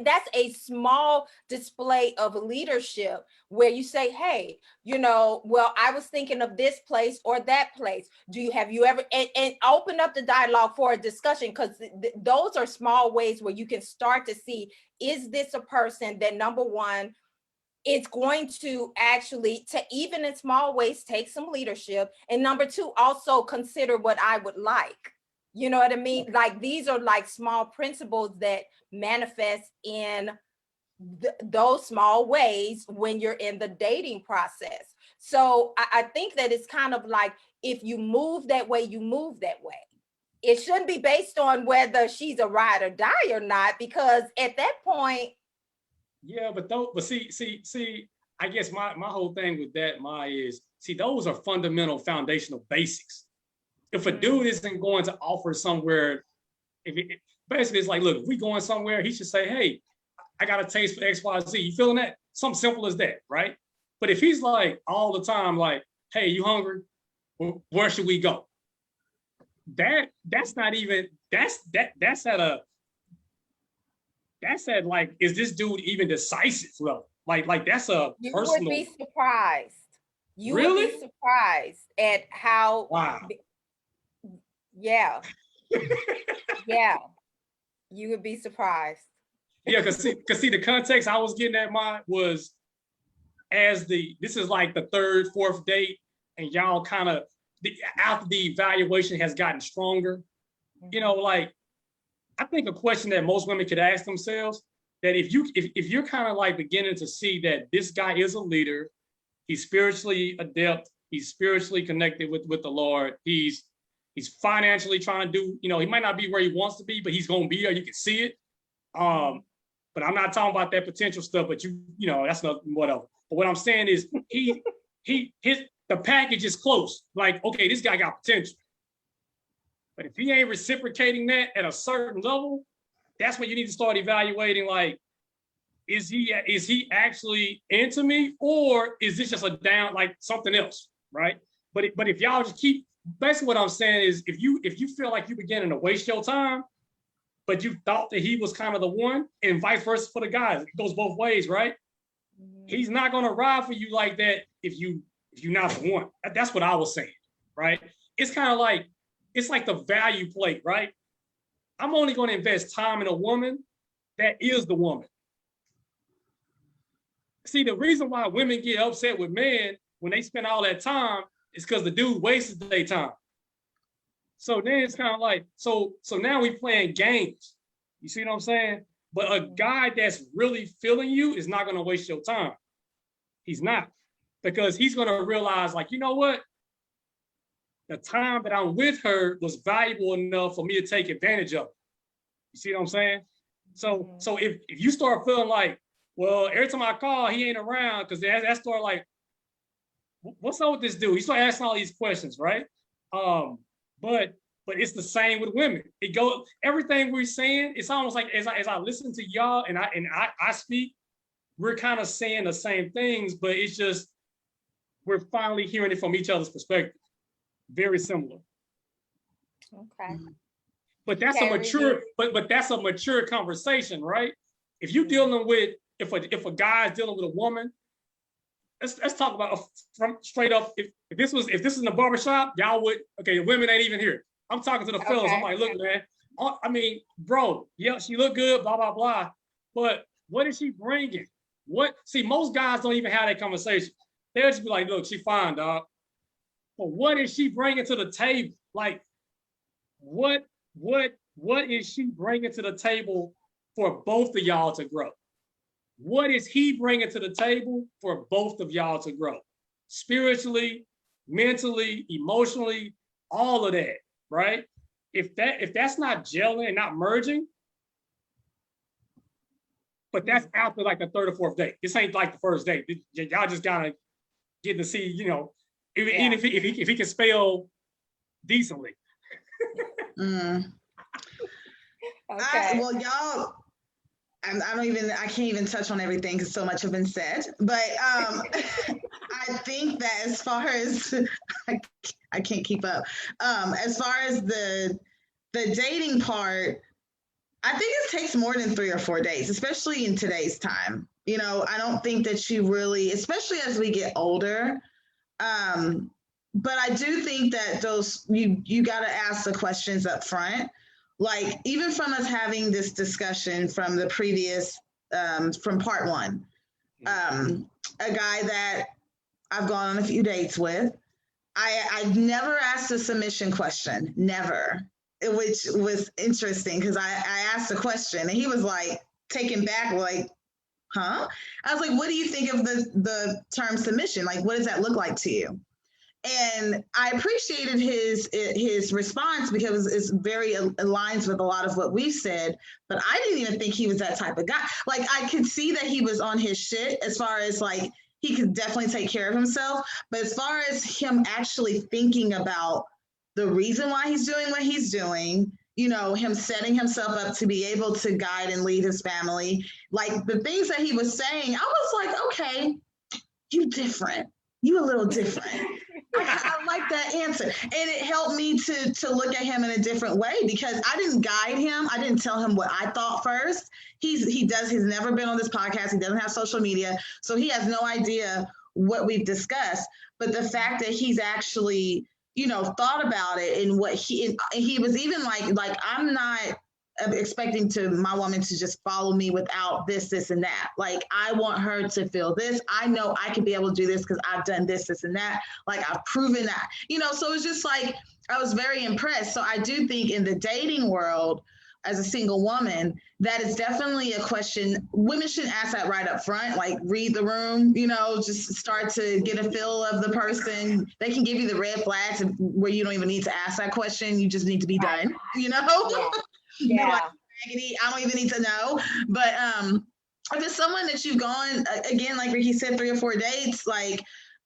Speaker 1: that's a small display of leadership where you say, hey, you know, well, I was thinking of this place or that place. Have you ever, and open up the dialogue for a discussion, because those are small ways where you can start to see, is this a person that, number one, it's going to actually, to even in small ways, take some leadership, and number two, also consider what I would like. You know what I mean? Like, these are like small principles that manifest in those small ways when you're in the dating process. So I think that it's kind of like, if you move that way, you move that way. It shouldn't be based on whether she's a ride or die or not, because at that point.
Speaker 3: Yeah, but see, I guess my whole thing with that, is, see, those are fundamental foundational basics. If a dude isn't going to offer somewhere, basically it's like, look, if we going somewhere, he should say, hey, I got a taste for X, Y, Z. You feeling that? Something simple as that, right? But if he's like all the time, like, hey, you hungry? Where should we go? That's not even, that's at like, is this dude even decisive level? Like that's a personal.
Speaker 1: You would be surprised. You
Speaker 3: really?
Speaker 1: would be surprised at how.
Speaker 3: Wow.
Speaker 1: Yeah. Yeah. You would be surprised.
Speaker 3: Yeah, cause see the context I was getting at was, this is like the third, fourth date, and y'all kind of, after the evaluation has gotten stronger, you know, like, I think a question that most women could ask themselves, that if you're kind of like beginning to see that this guy is a leader, he's spiritually adept, he's spiritually connected with the Lord, he's financially trying to do, you know, he might not be where he wants to be, but he's gonna be there, you can see it. But I'm not talking about that potential stuff, but you know, that's not whatever. But what I'm saying is the package is close. Like, okay, this guy got potential. But if he ain't reciprocating that at a certain level, that's when you need to start evaluating, like, is he actually into me, or is this just a down, like something else, right? But if y'all just keep, basically what I'm saying is, if you feel like you're beginning to waste your time, but you thought that he was kind of the one, and vice versa for the guys, it goes both ways, right? He's not gonna ride for you like that if you're not the one. That's what I was saying, right? It's kind of like, it's like the value plate, right? I'm only going to invest time in a woman that is the woman. See, the reason why women get upset with men when they spend all that time is because the dude wastes their time. So then it's kind of like, so now we playing games. You see what I'm saying? But a guy that's really feeling you is not going to waste your time. He's not. Because he's going to realize, like, you know what? The time that I'm with her was valuable enough for me to take advantage of it. You see what I'm saying? So if you start feeling like, well, every time I call, he ain't around, because that start like, what's up with this dude? You start asking all these questions, right? But it's the same with women. It goes, everything we're saying, it's almost like as I listen to y'all and I speak, we're kind of saying the same things, but it's just, we're finally hearing it from each other's perspective. Very similar.
Speaker 1: Okay.
Speaker 3: But that's a mature, but that's a mature conversation, right? If you're dealing with, if a guy is dealing with a woman, let's talk about from straight up. If this is in the barbershop, y'all would, okay, the women ain't even here. I'm talking to the fellas. I'm like, look, man. I mean, bro, yeah, she look good, blah blah blah. But what is she bringing? See, most guys don't even have that conversation. They'll just be like, look, she fine, dog. But what is she bringing to the table? Like, what is she bringing to the table for both of y'all to grow? What is he bringing to the table for both of y'all to grow? Spiritually, mentally, emotionally, all of that, right? If that's not gelling and not merging, but that's after like the third or fourth date. This ain't like the first date. Y'all just gotta get to see, you know, even if he can spell decently.
Speaker 2: Okay. Well, y'all, I can't even touch on everything because so much has been said. But I think that as far as I can't keep up. As far as the dating part, I think it takes more than 3 or 4 days, especially in today's time. You know, I don't think that you really, especially as we get older. But I do think that you got to ask the questions up front. Like, even from us having this discussion from the previous, from part 1, a guy that I've gone on a few dates with, I've never asked a submission question, never, which was interesting because I asked a question and he was like taken back, like, huh? I was like, what do you think of the term submission? Like, what does that look like to you? And I appreciated his response because it's very aligns with a lot of what we've said, but I didn't even think he was that type of guy. Like, I could see that he was on his shit as far as like, he could definitely take care of himself. But as far as him actually thinking about the reason why he's doing what he's doing, you know, him setting himself up to be able to guide and lead his family, like the things that he was saying, I was like, okay, you different. You a little different. I like that answer. And it helped me to look at him in a different way because I didn't guide him. I didn't tell him what I thought first. He's never been on this podcast. He doesn't have social media. So he has no idea what we've discussed. But the fact that he's actually, you know, thought about it and what he was even like, I'm not expecting my woman to just follow me without this, and that. Like, I want her to feel this. I know I can be able to do this because I've done this, and that. Like, I've proven that, you know, so it's just like, I was very impressed. So I do think in the dating world, as a single woman, that is definitely a question. Women shouldn't ask that right up front, like read the room, you know, just start to get a feel of the person. They can give you the red flags where you don't even need to ask that question. You just need to be done, you know?
Speaker 1: Yeah.
Speaker 2: Like, raggedy. I don't even need to know. But if it's someone that you've gone again, like Ricky said, 3 or 4 dates, like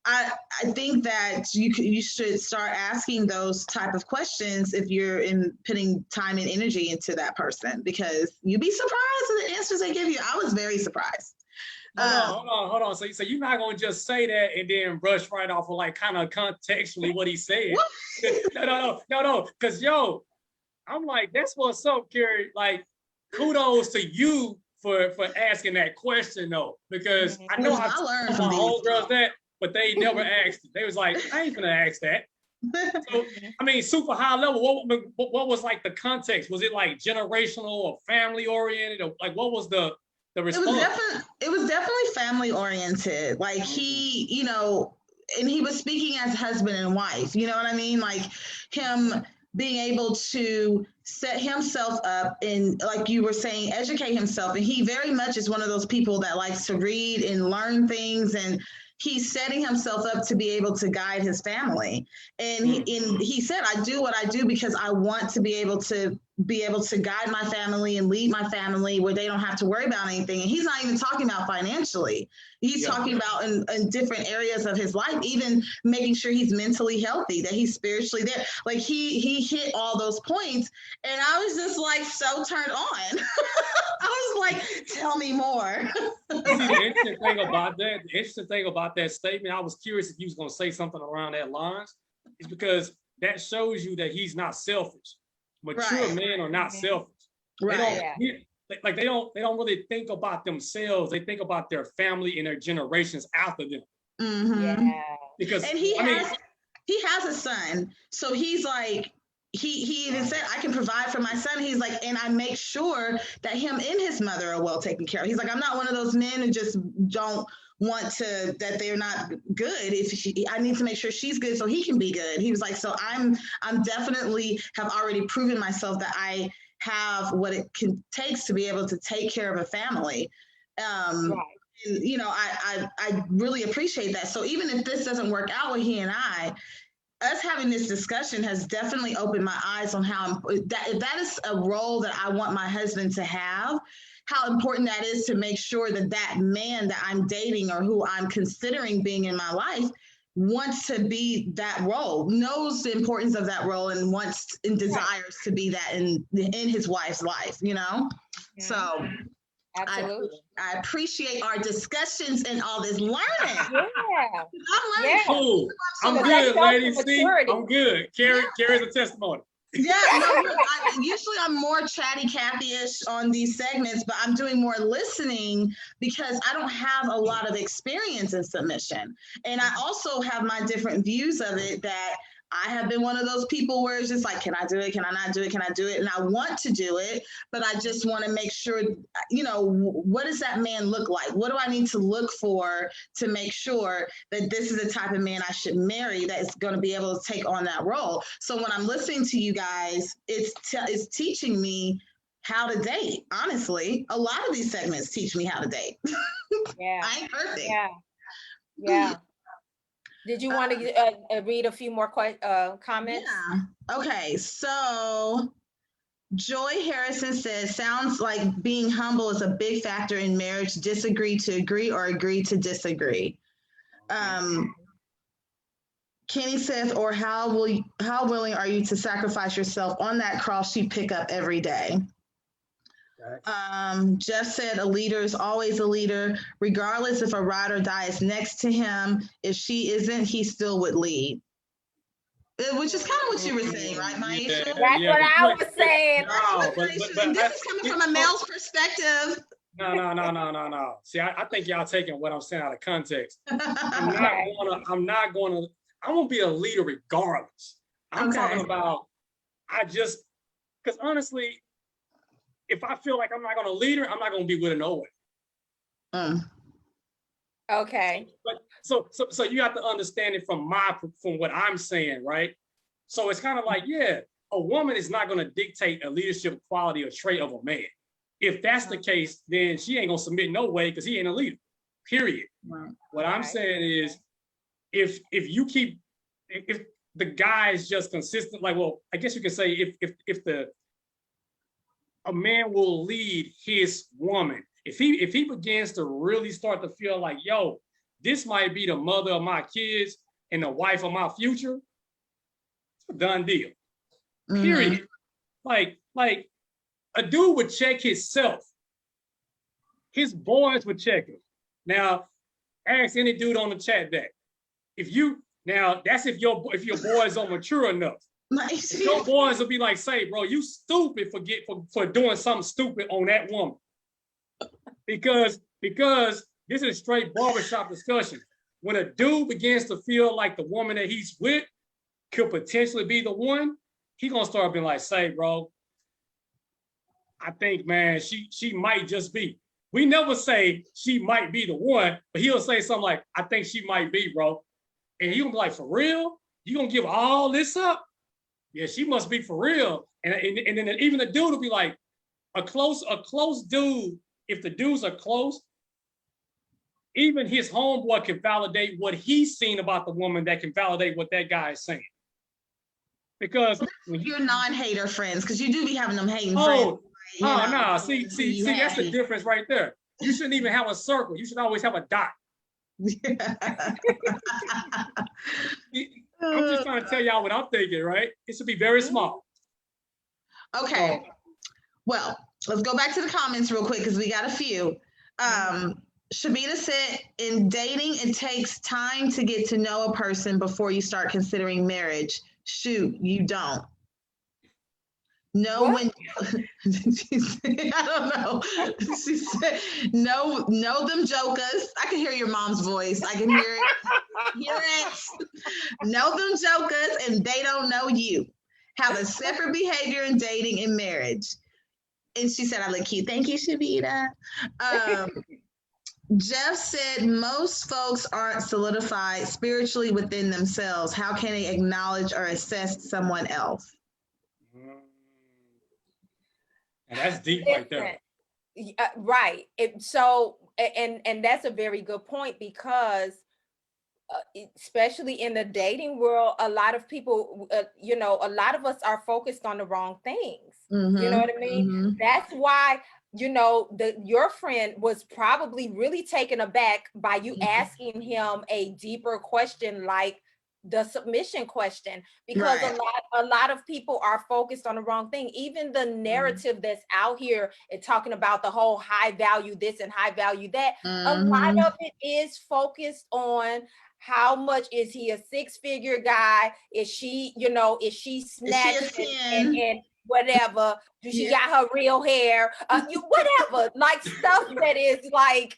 Speaker 2: I think that you should start asking those type of questions if you're putting time and energy into that person, because you'd be surprised at the answers they give you. I was very surprised.
Speaker 3: Hold on. So you're not gonna just say that and then brush right off of like kind of contextually what he said. No. Because I'm like, that's what's up, Carrie. Like, kudos to you for asking that question though, because I know I learned from my homegirls that, but they never asked it. They was like, I ain't gonna ask that. So, I mean, super high level. What was like the context? Was it like generational or family oriented, or like what was the response?
Speaker 2: It was definitely family oriented. Like he, and he was speaking as husband and wife. You know what I mean? Like him being able to set himself up and, like you were saying, educate himself. And he very much is one of those people that likes to read and learn things, and he's setting himself up to be able to guide his family. And he said, I do what I do because I want to be able to guide my family and lead my family where they don't have to worry about anything. And he's not even talking about financially. He's talking about in different areas of his life, even making sure he's mentally healthy, that he's spiritually there. Like he hit all those points. And I was just like so turned on. I was like, tell me more.
Speaker 3: The interesting thing about that statement, I was curious if you was going to say something around that lines, is because that shows you that he's not selfish. Mature men are not selfish.
Speaker 2: Right.
Speaker 3: They don't really think about themselves. They think about their family and their generations after them.
Speaker 2: Mm-hmm.
Speaker 1: Yeah.
Speaker 3: Because
Speaker 2: he has a son, so he's like, he even said, I can provide for my son. He's like, and I make sure that him and his mother are well taken care of. He's like, I'm not one of those men who just don't want to, that they're not good. I need to make sure she's good so he can be good. He was like, so I'm definitely have already proven myself that I have what it takes to be able to take care of a family. And, I really appreciate that. So even if this doesn't work out with he and I, us having this discussion has definitely opened my eyes on how if that is a role that I want my husband to have, how important that is to make sure that man that I'm dating or who I'm considering being in my life wants to be that role, knows the importance of that role, and wants and desires to be that in his wife's life, So
Speaker 1: Absolutely.
Speaker 2: I appreciate our discussions and all this learning.
Speaker 1: Yeah.
Speaker 2: I'm learning.
Speaker 3: Cool. I'm good, ladies. See, I'm good. Carrie's a testimony.
Speaker 2: Yeah, usually I'm more chatty Cathy-ish on these segments, but I'm doing more listening because I don't have a lot of experience in submission. And I also have my different views of it, that I have been one of those people where it's just like, can I do it? Can I not do it? Can I do it? And I want to do it, but I just want to make sure, what does that man look like? What do I need to look for to make sure that this is the type of man I should marry that is going to be able to take on that role? So when I'm listening to you guys, it's teaching me how to date. Honestly, a lot of these segments teach me how to date.
Speaker 1: Yeah.
Speaker 2: I ain't perfect.
Speaker 1: Yeah. Did you want to read a few more comments?
Speaker 2: Yeah. Okay. So Joy Harrison says, sounds like being humble is a big factor in marriage. Disagree to agree or agree to disagree. Kenny says, or how willing are you to sacrifice yourself on that cross you pick up every day? Jeff said, a leader is always a leader, regardless if a ride or die is next to him. If she isn't, he still would lead. Which is kind of what you were saying, right, Maisha?
Speaker 1: That's what I was saying.
Speaker 2: And this is coming from a male's perspective.
Speaker 3: No. See, I think y'all taking what I'm saying out of context. I'm gonna be a leader regardless. I'm talking about, because honestly, if I feel like I'm not gonna lead her, I'm not gonna be with her no way.
Speaker 1: Okay.
Speaker 3: But so you have to understand it from what I'm saying, right? So it's kind of like, a woman is not gonna dictate a leadership quality or trait of a man. If that's the case, then she ain't gonna submit no way because he ain't a leader. Period. Right. What I'm saying is, if the guy is just consistent, like, well, I guess you could say if a man will lead his woman. If he begins to really start to feel like, yo, this might be the mother of my kids and the wife of my future, it's a done deal. Period. Like a dude would check himself. His boys would check him. Now, ask any dude on the chat deck. That's if your boys are mature enough.
Speaker 2: Nice.
Speaker 3: Your boys will be like, say, bro, you stupid for doing something stupid on that woman. Because this is straight barbershop discussion. When a dude begins to feel like the woman that he's with could potentially be the one, he gonna start being like, say, bro, I think, man, she might just be. We never say she might be the one, but he'll say something like, I think she might be, bro. And he'll be like, for real? You gonna give all this up? Yeah, she must be for real. And then even the dude will be like, a close dude, if the dudes are close, even his homeboy can validate what he's seen about the woman that can validate what that guy is saying. Because when
Speaker 2: you're non-hater friends, because you do be having them hating friends.
Speaker 3: No. See, that's the difference right there. You shouldn't even have a circle. You should always have a dot. I'm just trying to tell y'all what I'm thinking, right? It should be very small.
Speaker 2: Okay. Well, let's go back to the comments real quick because we got a few. Shabita said, in dating, it takes time to get to know a person before you start considering marriage. Shoot, you don't. Know when she said, I don't know. She said, know them jokers. I can hear your mom's voice. I can hear it. Know them jokers and they don't know you. Have a separate behavior in dating and marriage. And she said, I look cute. Thank you, Shabita. Jeff said, most folks aren't solidified spiritually within themselves. How can they acknowledge or assess someone else?
Speaker 3: And that's deep right there.
Speaker 1: Right. And that's a very good point because especially in the dating world, a lot of people, a lot of us are focused on the wrong things. You know what I mean? That's why, your friend was probably really taken aback by you asking him a deeper question like the submission question, because a lot of people are focused on the wrong thing. Even the narrative that's out here and talking about the whole high value this and high value that, a lot of it is focused on how much is he a six-figure guy? Is she, is she snatched and whatever? Do she got her real hair? Whatever, like stuff that is like,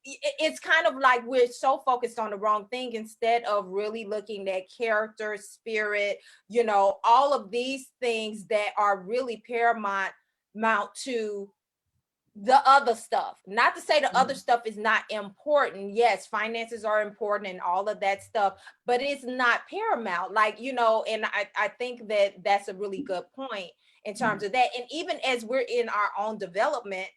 Speaker 1: it's kind of like we're so focused on the wrong thing instead of really looking at character, spirit, all of these things that are really paramount to the other stuff. Not to say the other stuff is not important. Yes, finances are important and all of that stuff, but it's not paramount. Like, and I think that that's a really good point in terms of that. And even as we're in our own development,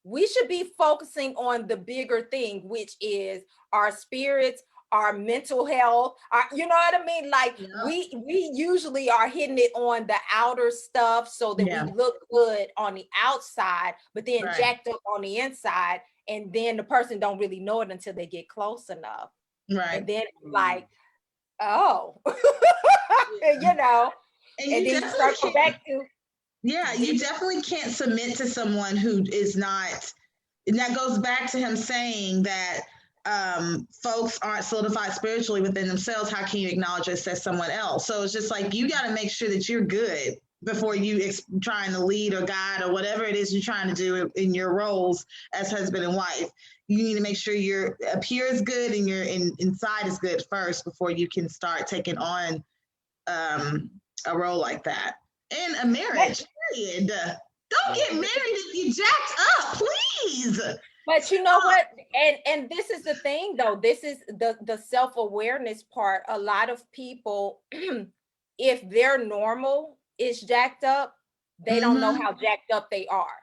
Speaker 1: we should be focusing on the bigger thing, which is our spirits, our mental health, you know what I mean? Like we usually are hitting it on the outer stuff so that we look good on the outside, but then jacked up on the inside. And then the person don't really know it until they get close enough. Right. And then like, oh, and then you circle back to.
Speaker 2: Yeah, you definitely can't submit to someone who is not, and that goes back to him saying that folks aren't solidified spiritually within themselves. How can you acknowledge or assess someone else? So it's just like, you got to make sure that you're good before you trying to lead or guide or whatever it is you're trying to do in your roles as husband and wife. You need to make sure your up here is good and your inside is good first before you can start taking on a role like that. In a marriage, period. Don't get married if you jacked up, please.
Speaker 1: But you know what? And this is the thing, though. This is the self-awareness part. A lot of people, if their normal is jacked up, they don't know how jacked up they are.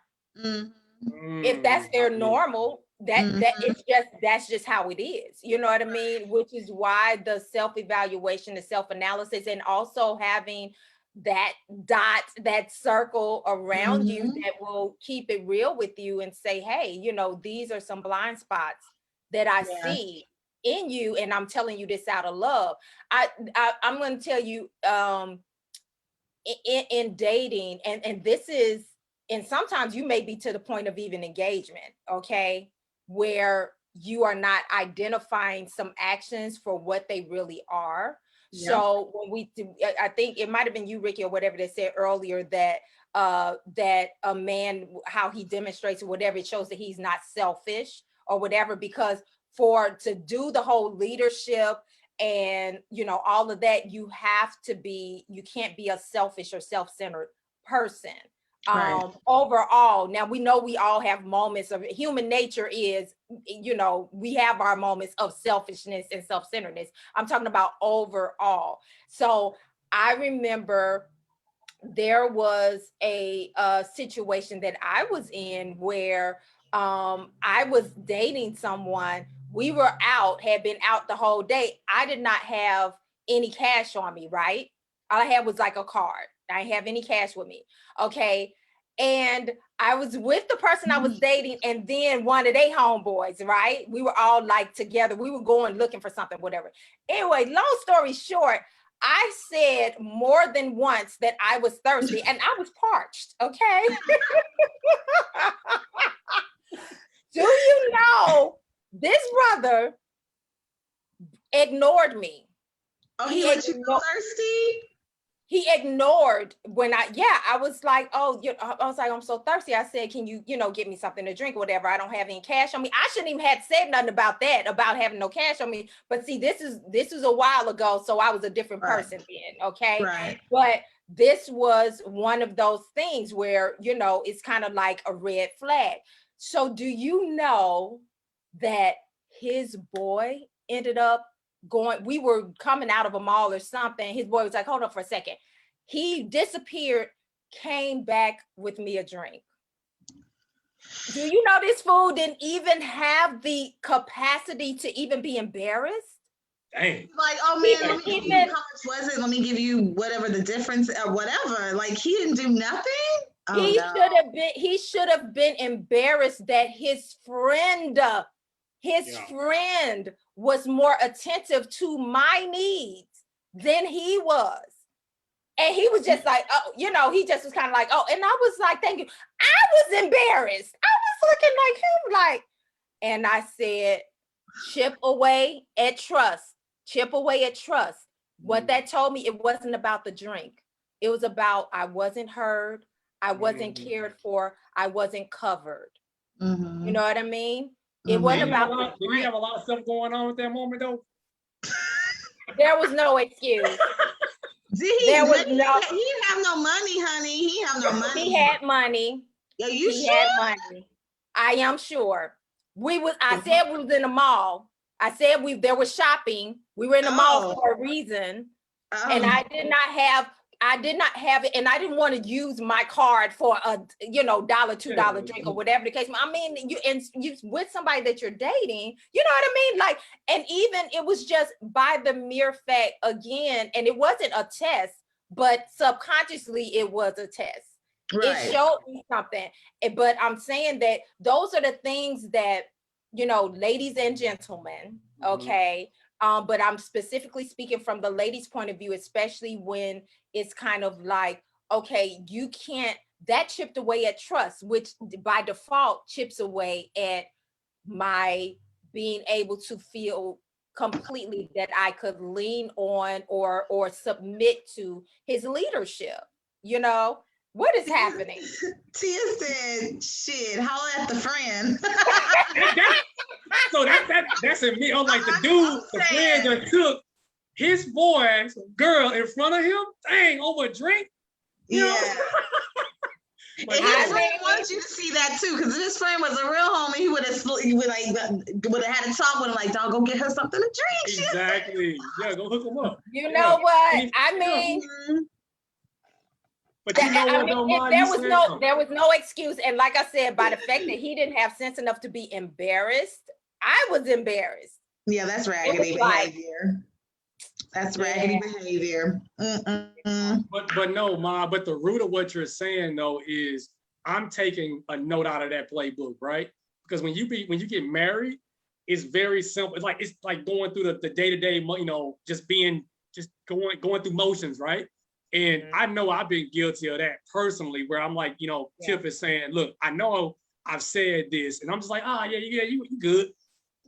Speaker 1: If that's their normal, that's just how it is. You know what I mean? Which is why the self-evaluation, the self-analysis, and also having that dot, that circle around you
Speaker 2: Mhm.
Speaker 1: that will keep it real with you and say, hey, you know, these are some blind spots that I
Speaker 2: Yeah.
Speaker 1: see in you, and I'm telling you this out of love. I'm going to tell you, in dating, and this is, and sometimes you may be to the point of even engagement, okay, where you are not identifying some actions for what they really are.
Speaker 2: Yep.
Speaker 1: So when we do, I think it might have been you, Ricky, or whatever, that said earlier that that a man, how he demonstrates or whatever, it shows that he's not selfish or whatever, because for to do the whole leadership and, you know, all of that, you have to be, you can't be a selfish or self-centered person.
Speaker 2: Right.
Speaker 1: Overall, now we know we all have moments of, human nature is, you know, we have our moments of selfishness and self-centeredness. I'm talking about overall. So I remember there was a situation that I was in where I was dating someone. We were out, had been out the whole day. I did not have any cash on me, right? All I had was like a card. I didn't have any cash with me. Okay. And I was with the person I was dating, and then one of they homeboys, right? We were all like together. We were going looking for something, whatever. Anyway, long story short, I said more than once that I was thirsty, and I was parched, okay? Do you know this brother ignored me?
Speaker 2: Oh, he let you go thirsty?
Speaker 1: He ignored when I was like, oh, I was like, I'm so thirsty. I said, can you, get me something to drink or whatever? I don't have any cash on me. I shouldn't even have said nothing about that, about having no cash on me. But see, this is a while ago, so I was a different person then, okay?
Speaker 2: Right.
Speaker 1: But this was one of those things where, it's kind of like a red flag. So do you know that his boy ended up we were coming out of a mall or something. His boy was like, hold on for a second. He disappeared, came back with me a drink. Do you know this fool didn't even have the capacity to even be embarrassed?
Speaker 3: Dang.
Speaker 2: Like, oh man, let me give you, how much was it? Let me give you whatever the difference or whatever. Like, he didn't do nothing. Oh,
Speaker 1: He should have been embarrassed that his friend was more attentive to my needs than he was. And he was just like, oh, he just was kind of like, oh, and I was like, thank you. I was embarrassed. I was looking like him, like, and I said, chip away at trust. Chip away at trust. What that told me, it wasn't about the drink. It was about I wasn't heard. I wasn't cared for. I wasn't covered.
Speaker 2: Mm-hmm.
Speaker 1: You know what I mean? It
Speaker 2: Mm-hmm.
Speaker 1: wasn't about the
Speaker 3: Did he have a lot of stuff going on at that moment though?
Speaker 1: There was no excuse.
Speaker 2: He didn't have no money, honey. He have no money.
Speaker 1: He had money.
Speaker 2: Yeah, you
Speaker 1: he
Speaker 2: sure?
Speaker 1: had money. I am sure. I said we was in the mall. I said there was shopping. We were in the mall for a reason. And I did not have it, and I didn't want to use my card for a $1, $2 drink or whatever the case. I mean, you with somebody that you're dating, you know what I mean? Like, and even it was just by the mere fact again, and it wasn't a test, but subconsciously it was a test. Right. It showed me something. But I'm saying that those are the things that, ladies and gentlemen, okay. But I'm specifically speaking from the ladies' point of view, especially when it's kind of like, okay, you can't, that chipped away at trust, which by default chips away at my being able to feel completely that I could lean on or submit to his leadership. What is happening?
Speaker 2: Tia said, shit, holla at the friend.
Speaker 3: So that's in me. I'm like, the friend that took his boy's girl in front of him, dang, over a drink.
Speaker 2: Yeah. And his friend wanted you to see that too, because if his friend was a real homie, he would have had a talk with him, like, dog, go get her something to drink.
Speaker 3: Exactly. Yeah, go hook him up.
Speaker 1: You know what? I mean,
Speaker 3: but you know what?
Speaker 1: There was no excuse, and like I said, by the fact that he didn't have sense enough to be embarrassed, I was embarrassed.
Speaker 2: Yeah, that's raggedy behavior. That's raggedy behavior.
Speaker 3: But no, Ma, but the root of what you're saying though is I'm taking a note out of that playbook, right? Because when you get married, it's very simple. It's like going through the day-to-day, just going through motions, right? And I know I've been guilty of that personally, where I'm like, Tiff is saying, look, I know I've said this, and I'm just like, you good.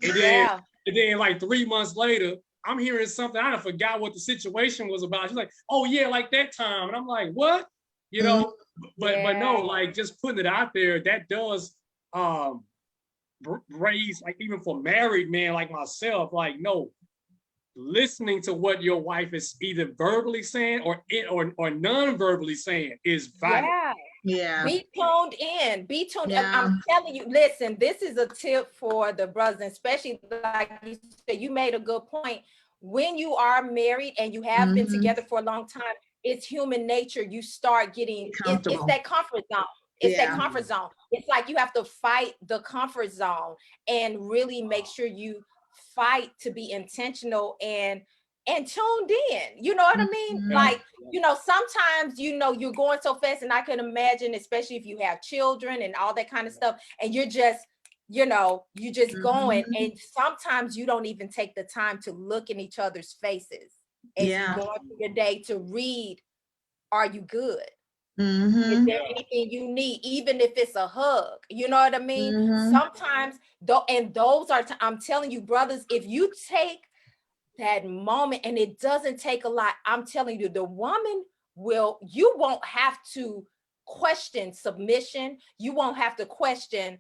Speaker 3: And then like 3 months later, I'm hearing something, I forgot what the situation was about. She's like, oh yeah, like that time. And I'm like, what? But no, like just putting it out there, that does raise, like even for married men like myself, like no, listening to what your wife is either verbally saying or non-verbally saying is vital.
Speaker 2: Yeah.
Speaker 1: Be tuned in. Be tuned.
Speaker 2: Yeah.
Speaker 1: I'm telling you, listen, this is a tip for the brothers, especially like you said, you made a good point. When you are married and you have been together for a long time, it's human nature. You start getting, it's that comfort zone. It's that comfort zone. It's like you have to fight the comfort zone and really make sure you fight to be intentional and tuned in. You know what I mean? Like, sometimes, you're going so fast, and I can imagine, especially if you have children and all that kind of stuff, and you're just, going, and sometimes you don't even take the time to look in each other's faces as you're going through your day to read, are you good? Is there anything you need, even if it's a hug? You know what I mean? Sometimes, though, and those are, I'm telling you, brothers, if you take that moment, and it doesn't take a lot, I'm telling you, the woman you won't have to question submission. You won't have to question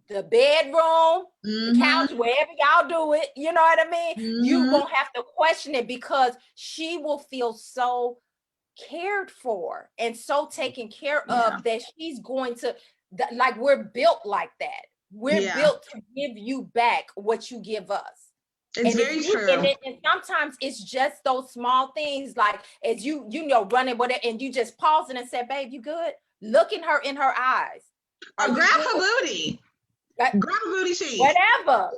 Speaker 1: the bedroom, the couch, wherever y'all do it. You know what I mean? You won't have to question it, because she will feel so cared for and so taken care of that she's going to, like, we're built like that. We're built to give you back what you give us.
Speaker 2: It's very true.
Speaker 1: And sometimes it's just those small things, like as you running whatever, and you just pausing and say, babe, you good? Look in her eyes.
Speaker 2: Or grab her booty. Grab a booty cheek.
Speaker 1: Whatever.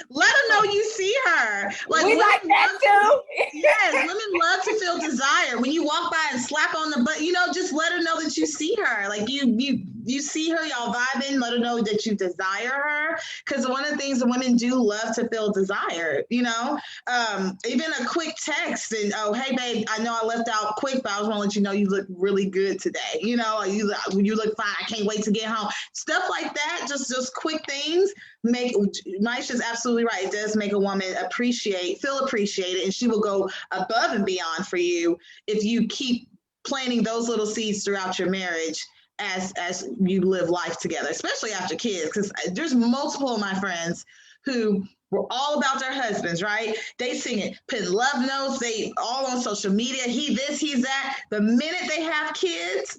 Speaker 2: Let her know you see her. Like,
Speaker 1: we like that too.
Speaker 2: Yes, women love to feel desire. When you walk by and slap on the butt, just let her know that you see her. Like you see her, y'all vibing, let her know that you desire her. Because one of the things that women do love to feel desire, even a quick text and, oh, hey babe, I know I left out quick, but I was want to let you know you look really good today. You look fine. I can't wait to get home. Stuff like that, just quick things Maisha's absolutely right. It does make a woman feel appreciated, and she will go above and beyond for you if you keep planting those little seeds throughout your marriage as you live life together, especially after kids. Because there's multiple of my friends who were all about their husbands, right? They sing it, putting love notes, they all on social media, he this, he's that. The minute they have kids,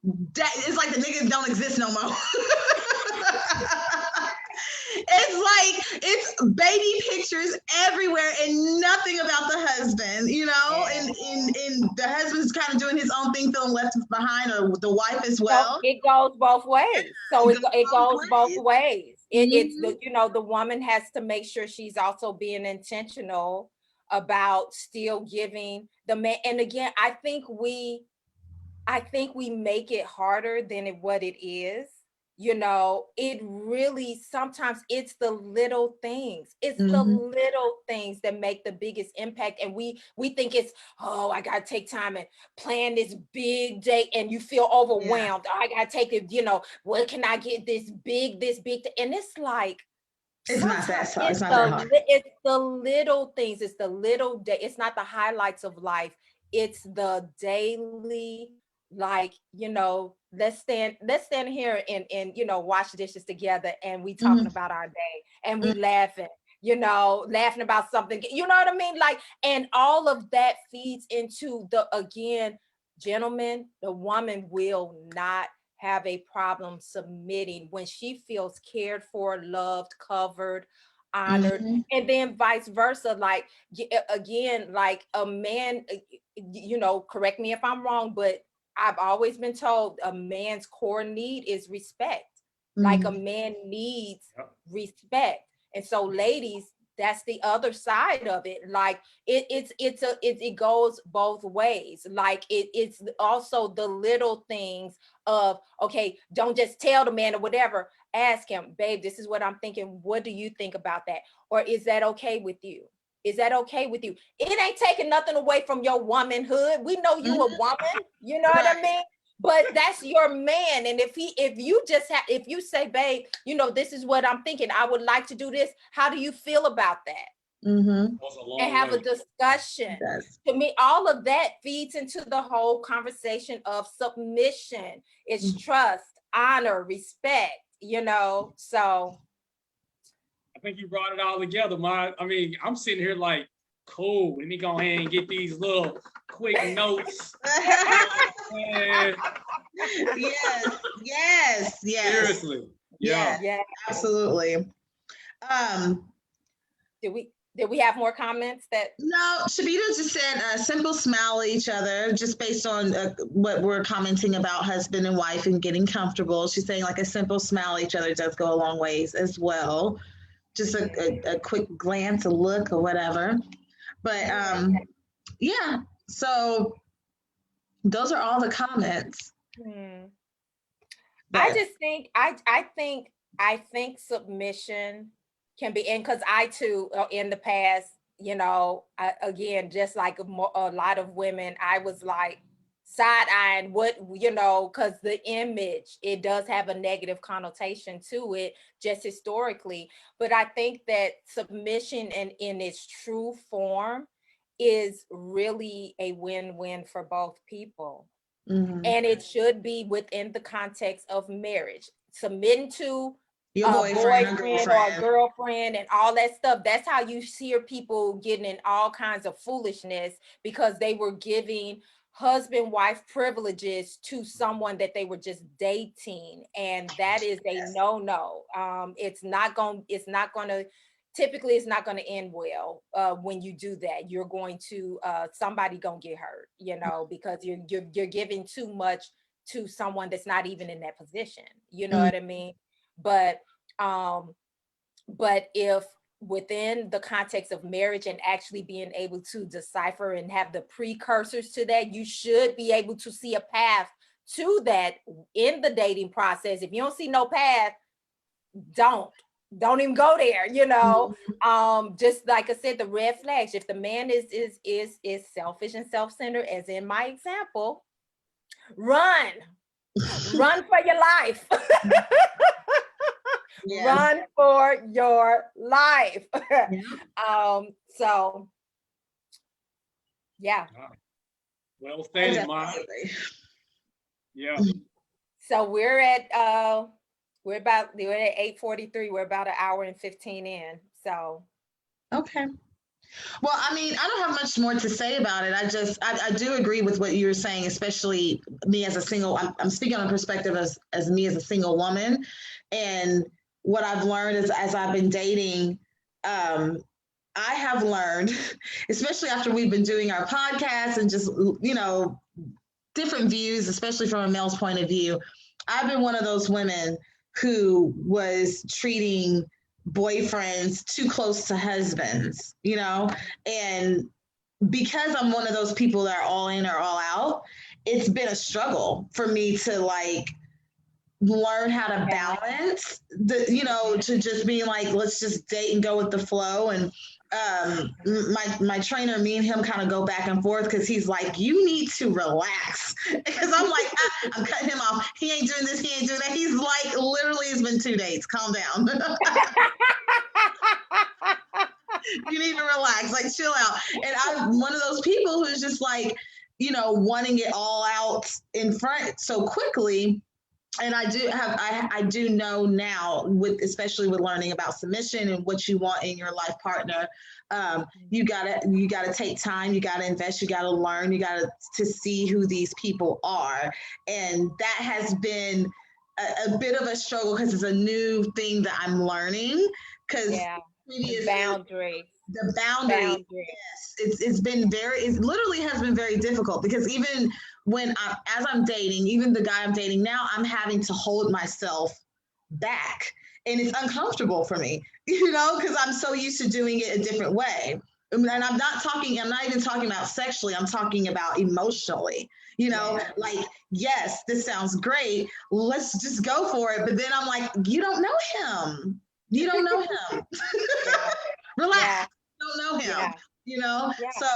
Speaker 2: it's like the niggas don't exist no more. It's baby pictures everywhere and nothing about the husband, and the husband's kind of doing his own thing, feeling left behind, or the wife as well.
Speaker 1: So it goes both ways. So it goes both ways. It's the woman has to make sure she's also being intentional about still giving the man. And again, I think we make it harder than what it is. It really, sometimes it's the little things. It's the little things that make the biggest impact. And we think it's, oh, I got to take time and plan this big day, and you feel overwhelmed. I got to take it, what can I get this big, and it's like,
Speaker 2: it's not that hard. It's not that hard.
Speaker 1: It's the little things. It's the little day. It's not the highlights of life. It's the daily, like, let's stand here and wash dishes together, and we talking about our day, and we laughing about something, you know what I mean? Like, and all of that feeds into again, gentlemen, the woman will not have a problem submitting when she feels cared for, loved, covered, honored, and then vice versa. Like, again, like a man, correct me if I'm wrong, but I've always been told a man's core need is respect. Like, a man needs respect. And so, ladies, that's the other side of it. Like it goes both ways. Like it's also the little things of, okay, don't just tell the man or whatever. Ask him, babe, this is what I'm thinking. What do you think about that? Or is that okay with you? Is that okay with you? It ain't taking nothing away from your womanhood. We know you a woman, you know what I mean? But that's your man. And if you say, babe, you know, this is what I'm thinking, I would like to do this. How do you feel about that?
Speaker 2: Mm-hmm.
Speaker 1: And have a discussion.
Speaker 2: Yes.
Speaker 1: To me, all of that feeds into the whole conversation of submission. It's trust, honor, respect, you know, so.
Speaker 3: I think you brought it all together, I mean, I'm sitting here like, cool. Let me go ahead and get these little quick notes.
Speaker 2: Yes.
Speaker 3: Seriously.
Speaker 1: Yeah.
Speaker 2: Absolutely.
Speaker 1: Did we have more comments that?
Speaker 2: No, Shabita just said a simple smile at each other, just based on what we're commenting about husband and wife and getting comfortable. She's saying like a simple smile at each other does go a long ways as well. Just a quick glance, a look, or whatever. But yeah, so those are all the comments.
Speaker 1: I just think I think submission can be, and because I too in the past, you know, again, just like a lot of women, I was like side-eyeing what, you know, because the image, it does have a negative connotation to it just historically. But I think that submission in its true form is really a win-win for both people. And it should be within the context of marriage. Submitting to
Speaker 2: your boyfriend
Speaker 1: or a girlfriend and all that stuff. That's how you hear people getting in all kinds of foolishness, because they were giving husband-wife privileges to someone that they were just dating, and that is a no-no. It's not going to typically, it's not going to end well when you do that. You're going to somebody gonna get hurt, you know, because you're giving too much to someone that's not even in that position. You know what I mean? But if within the context of marriage and actually being able to decipher and have the precursors to that, you should be able to see a path to that in the dating process. If you don't see no path, don't even go there, you know. Just like I said, the red flags. If the man is selfish and self-centered, as in my example, run for your life. Run for your life. So yeah.
Speaker 3: Well stated, Ma. Yeah.
Speaker 1: So we're at 8:43. We're about an hour and 15 in. So
Speaker 2: okay. Well, I mean, I don't have much more to say about it. I do agree with what you were saying, especially me as a single, I'm speaking on a perspective as me as a single woman. And what I've learned is, as I've been dating, I have learned, especially after we've been doing our podcast and just, you know, different views, especially from a male's point of view, I've been one of those women who was treating boyfriends too close to husbands, you know, and because I'm one of those people that are all in or all out, it's been a struggle for me to like learn how to balance the, you know, to just be like, let's just date and go with the flow. And my trainer, me and him kind of go back and forth, because he's like, you need to relax, because I'm like, I'm cutting him off, he ain't doing this, he ain't doing that. He's like, literally, it's been 2 days, calm down. You need to relax, like chill out. And I'm one of those people who's just like, you know, wanting it all out in front so quickly. And I do know now, especially with learning about submission and what you want in your life partner, you gotta take time, you gotta invest, you gotta learn, you gotta to see who these people are. And that has been a bit of a struggle, because it's a new thing that I'm learning. Because
Speaker 1: the boundary.
Speaker 2: Yes, it literally has been very difficult, because even when as I'm dating, even the guy I'm dating now, I'm having to hold myself back and it's uncomfortable for me, because I'm so used to doing it a different way. And I'm not even talking about sexually, I'm talking about emotionally, like, yes, this sounds great. Let's just go for it. But then I'm like, you don't know him. You don't know him. Relax.
Speaker 1: Yeah.
Speaker 2: You don't know him.
Speaker 1: Yeah.
Speaker 2: So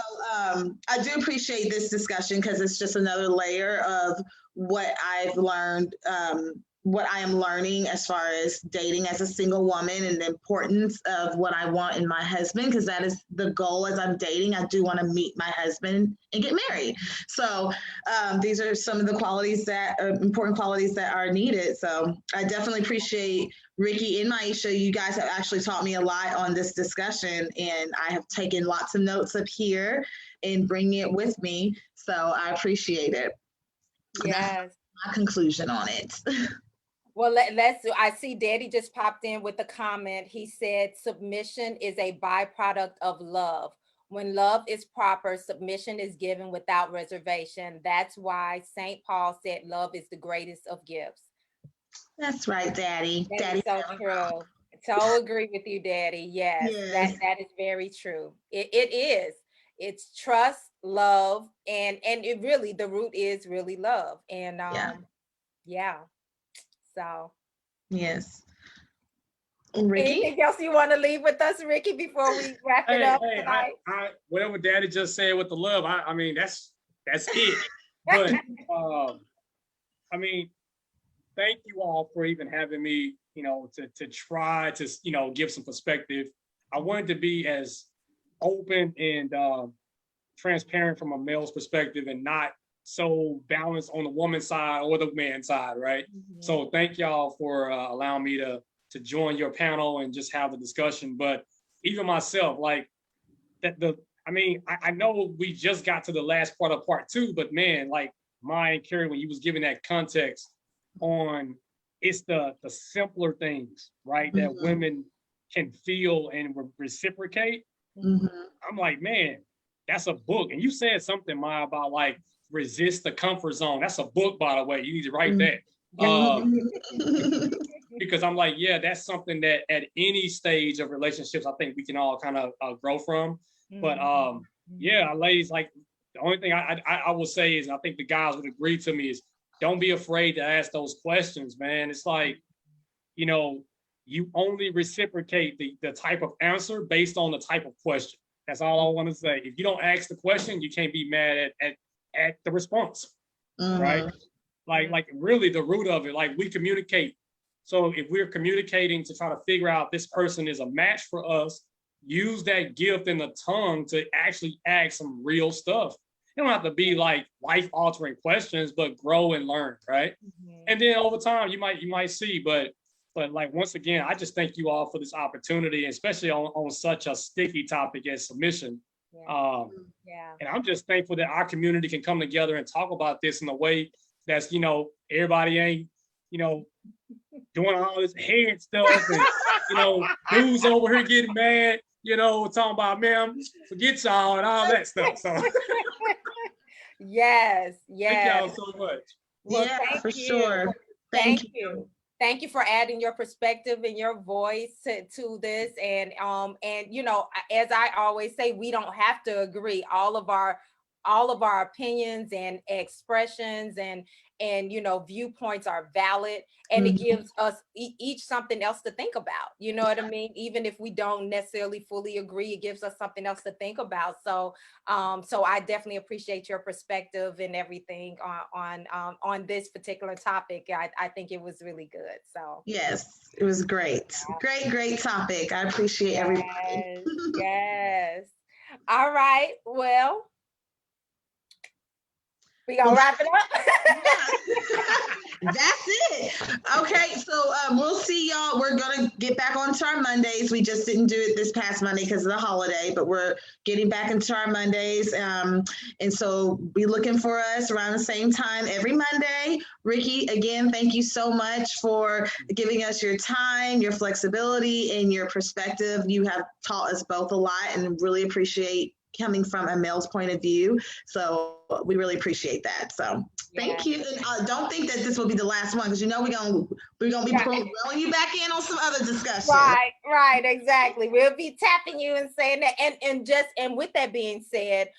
Speaker 2: I do appreciate this discussion because it's just another layer of what I've learned, what I am learning as far as dating as a single woman and the importance of what I want in my husband, because that is the goal as I'm dating. I do want to meet my husband and get married. So these are some of the qualities that are important qualities that are needed. So I definitely appreciate Rickey and Maisha. You guys have actually taught me a lot on this discussion, and I have taken lots of notes up here and bringing it with me. So I appreciate it.
Speaker 1: Yes.
Speaker 2: That's my conclusion on it.
Speaker 1: Well, I see Daddy just popped in with a comment. He said, submission is a byproduct of love. When love is proper, submission is given without reservation. That's why St. Paul said love is the greatest of gifts.
Speaker 2: That's right, Daddy.
Speaker 1: That is so true. So agree with you, Daddy. Yes. That is very true. It is. It's trust, love, and it really, the root is really love. And yeah. So
Speaker 2: yes. Rickey?
Speaker 1: Anything else you want to leave with us, Rickey, before we wrap it up tonight?
Speaker 3: Whatever Daddy just said with the love, I mean, that's it. But I mean, thank you all for even having me, to try to, give some perspective. I wanted to be as open and transparent from a male's perspective and not so balanced on the woman's side or the man's side, right? Mm-hmm. So thank y'all for allowing me to join your panel and just have the discussion. But even myself, like I know we just got to the last part of part 2, but man, like Maya and Carrie, when you was giving that context on, it's the simpler things, right? Mm-hmm. That women can feel and reciprocate. Mm-hmm. I'm like, man, that's a book. And you said something, Maya, about like, resist the comfort zone. That's a book, by the way. You need to write that. Because I'm like, yeah, that's something that at any stage of relationships, I think we can all kind of grow from. But yeah, ladies, like the only thing I will say is, I think the guys would agree to me, is don't be afraid to ask those questions, man. It's like, you only reciprocate the type of answer based on the type of question. That's all I want to say. If you don't ask the question, you can't be mad at the response, right? Like really the root of it, like we communicate. So if we're communicating to try to figure out this person is a match for us, use that gift in the tongue to actually ask some real stuff. It don't have to be like life-altering questions, but grow and learn, right? Mm-hmm. And then over time, you might see, but like, once again, I just thank you all for this opportunity, especially on such a sticky topic as submission. And I'm just thankful that our community can come together and talk about this in a way that's, everybody ain't, doing all this head stuff and, dudes over here getting mad, talking about, man, forget y'all and all that stuff. So
Speaker 1: yes.
Speaker 3: Thank y'all so much.
Speaker 1: Well,
Speaker 2: for sure.
Speaker 1: Thank you. Thank you for adding your perspective and your voice to this. And as I always say, we don't have to agree. All of our opinions and expressions and viewpoints are valid, and it gives us each something else to think about. You know what I mean? Even if we don't necessarily fully agree, it gives us something else to think about. So I definitely appreciate your perspective and everything on this particular topic. I think it was really good. So
Speaker 2: yes, it was great. Great topic. I appreciate everybody.
Speaker 1: Yes. All right. Well, we gonna wrap it up.
Speaker 2: That's it. Okay, so we'll see y'all. We're gonna get back onto our Mondays. We just didn't do it this past Monday because of the holiday, but we're getting back into our Mondays. And so be looking for us around the same time every Monday. Rickey, again, thank you so much for giving us your time, your flexibility, and your perspective. You have taught us both a lot, and really appreciate coming from a male's point of view. So we really appreciate that. So thank you. And don't think that this will be the last one, because you know we're gonna be throwing you back in on some other discussion.
Speaker 1: Right, exactly. We'll be tapping you and saying that. And with that being said,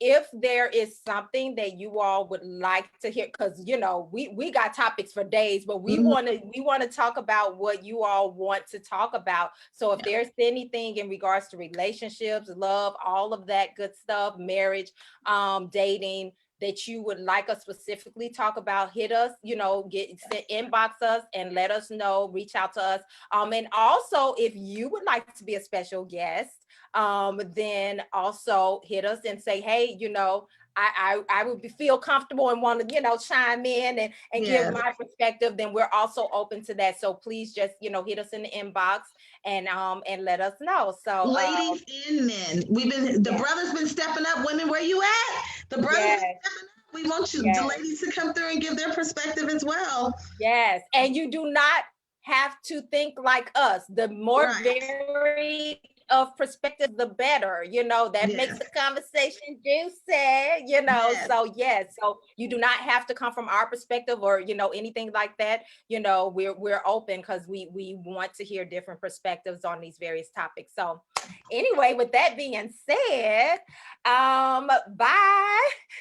Speaker 1: if there is something that you all would like to hear, because you know we got topics for days, but we want to talk about what you all want to talk about. So if there's anything in regards to relationships, love, all of that good stuff, marriage, dating, that you would like us specifically talk about, hit us, inbox us and let us know, reach out to us. And also if you would like to be a special guest, then also hit us and say, hey, I would feel comfortable and want to, chime in and give my perspective, then we're also open to that. So please just, hit us in the inbox and let us know. So
Speaker 2: ladies and men, the brothers been stepping up. Women, where you at? The brothers been stepping up. We want you, the ladies, to come through and give their perspective as well.
Speaker 1: Yes, and you do not have to think like us. The more varied of perspective, the better. That makes the conversation juicy. So you do not have to come from our perspective or anything like that. We're open because we want to hear different perspectives on these various topics. So anyway, with that being said, bye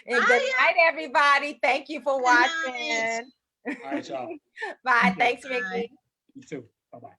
Speaker 1: and good night, everybody. Thank you for watching.
Speaker 3: All right, y'all.
Speaker 1: Bye. Thanks, Rickey.
Speaker 3: You too. Bye-bye.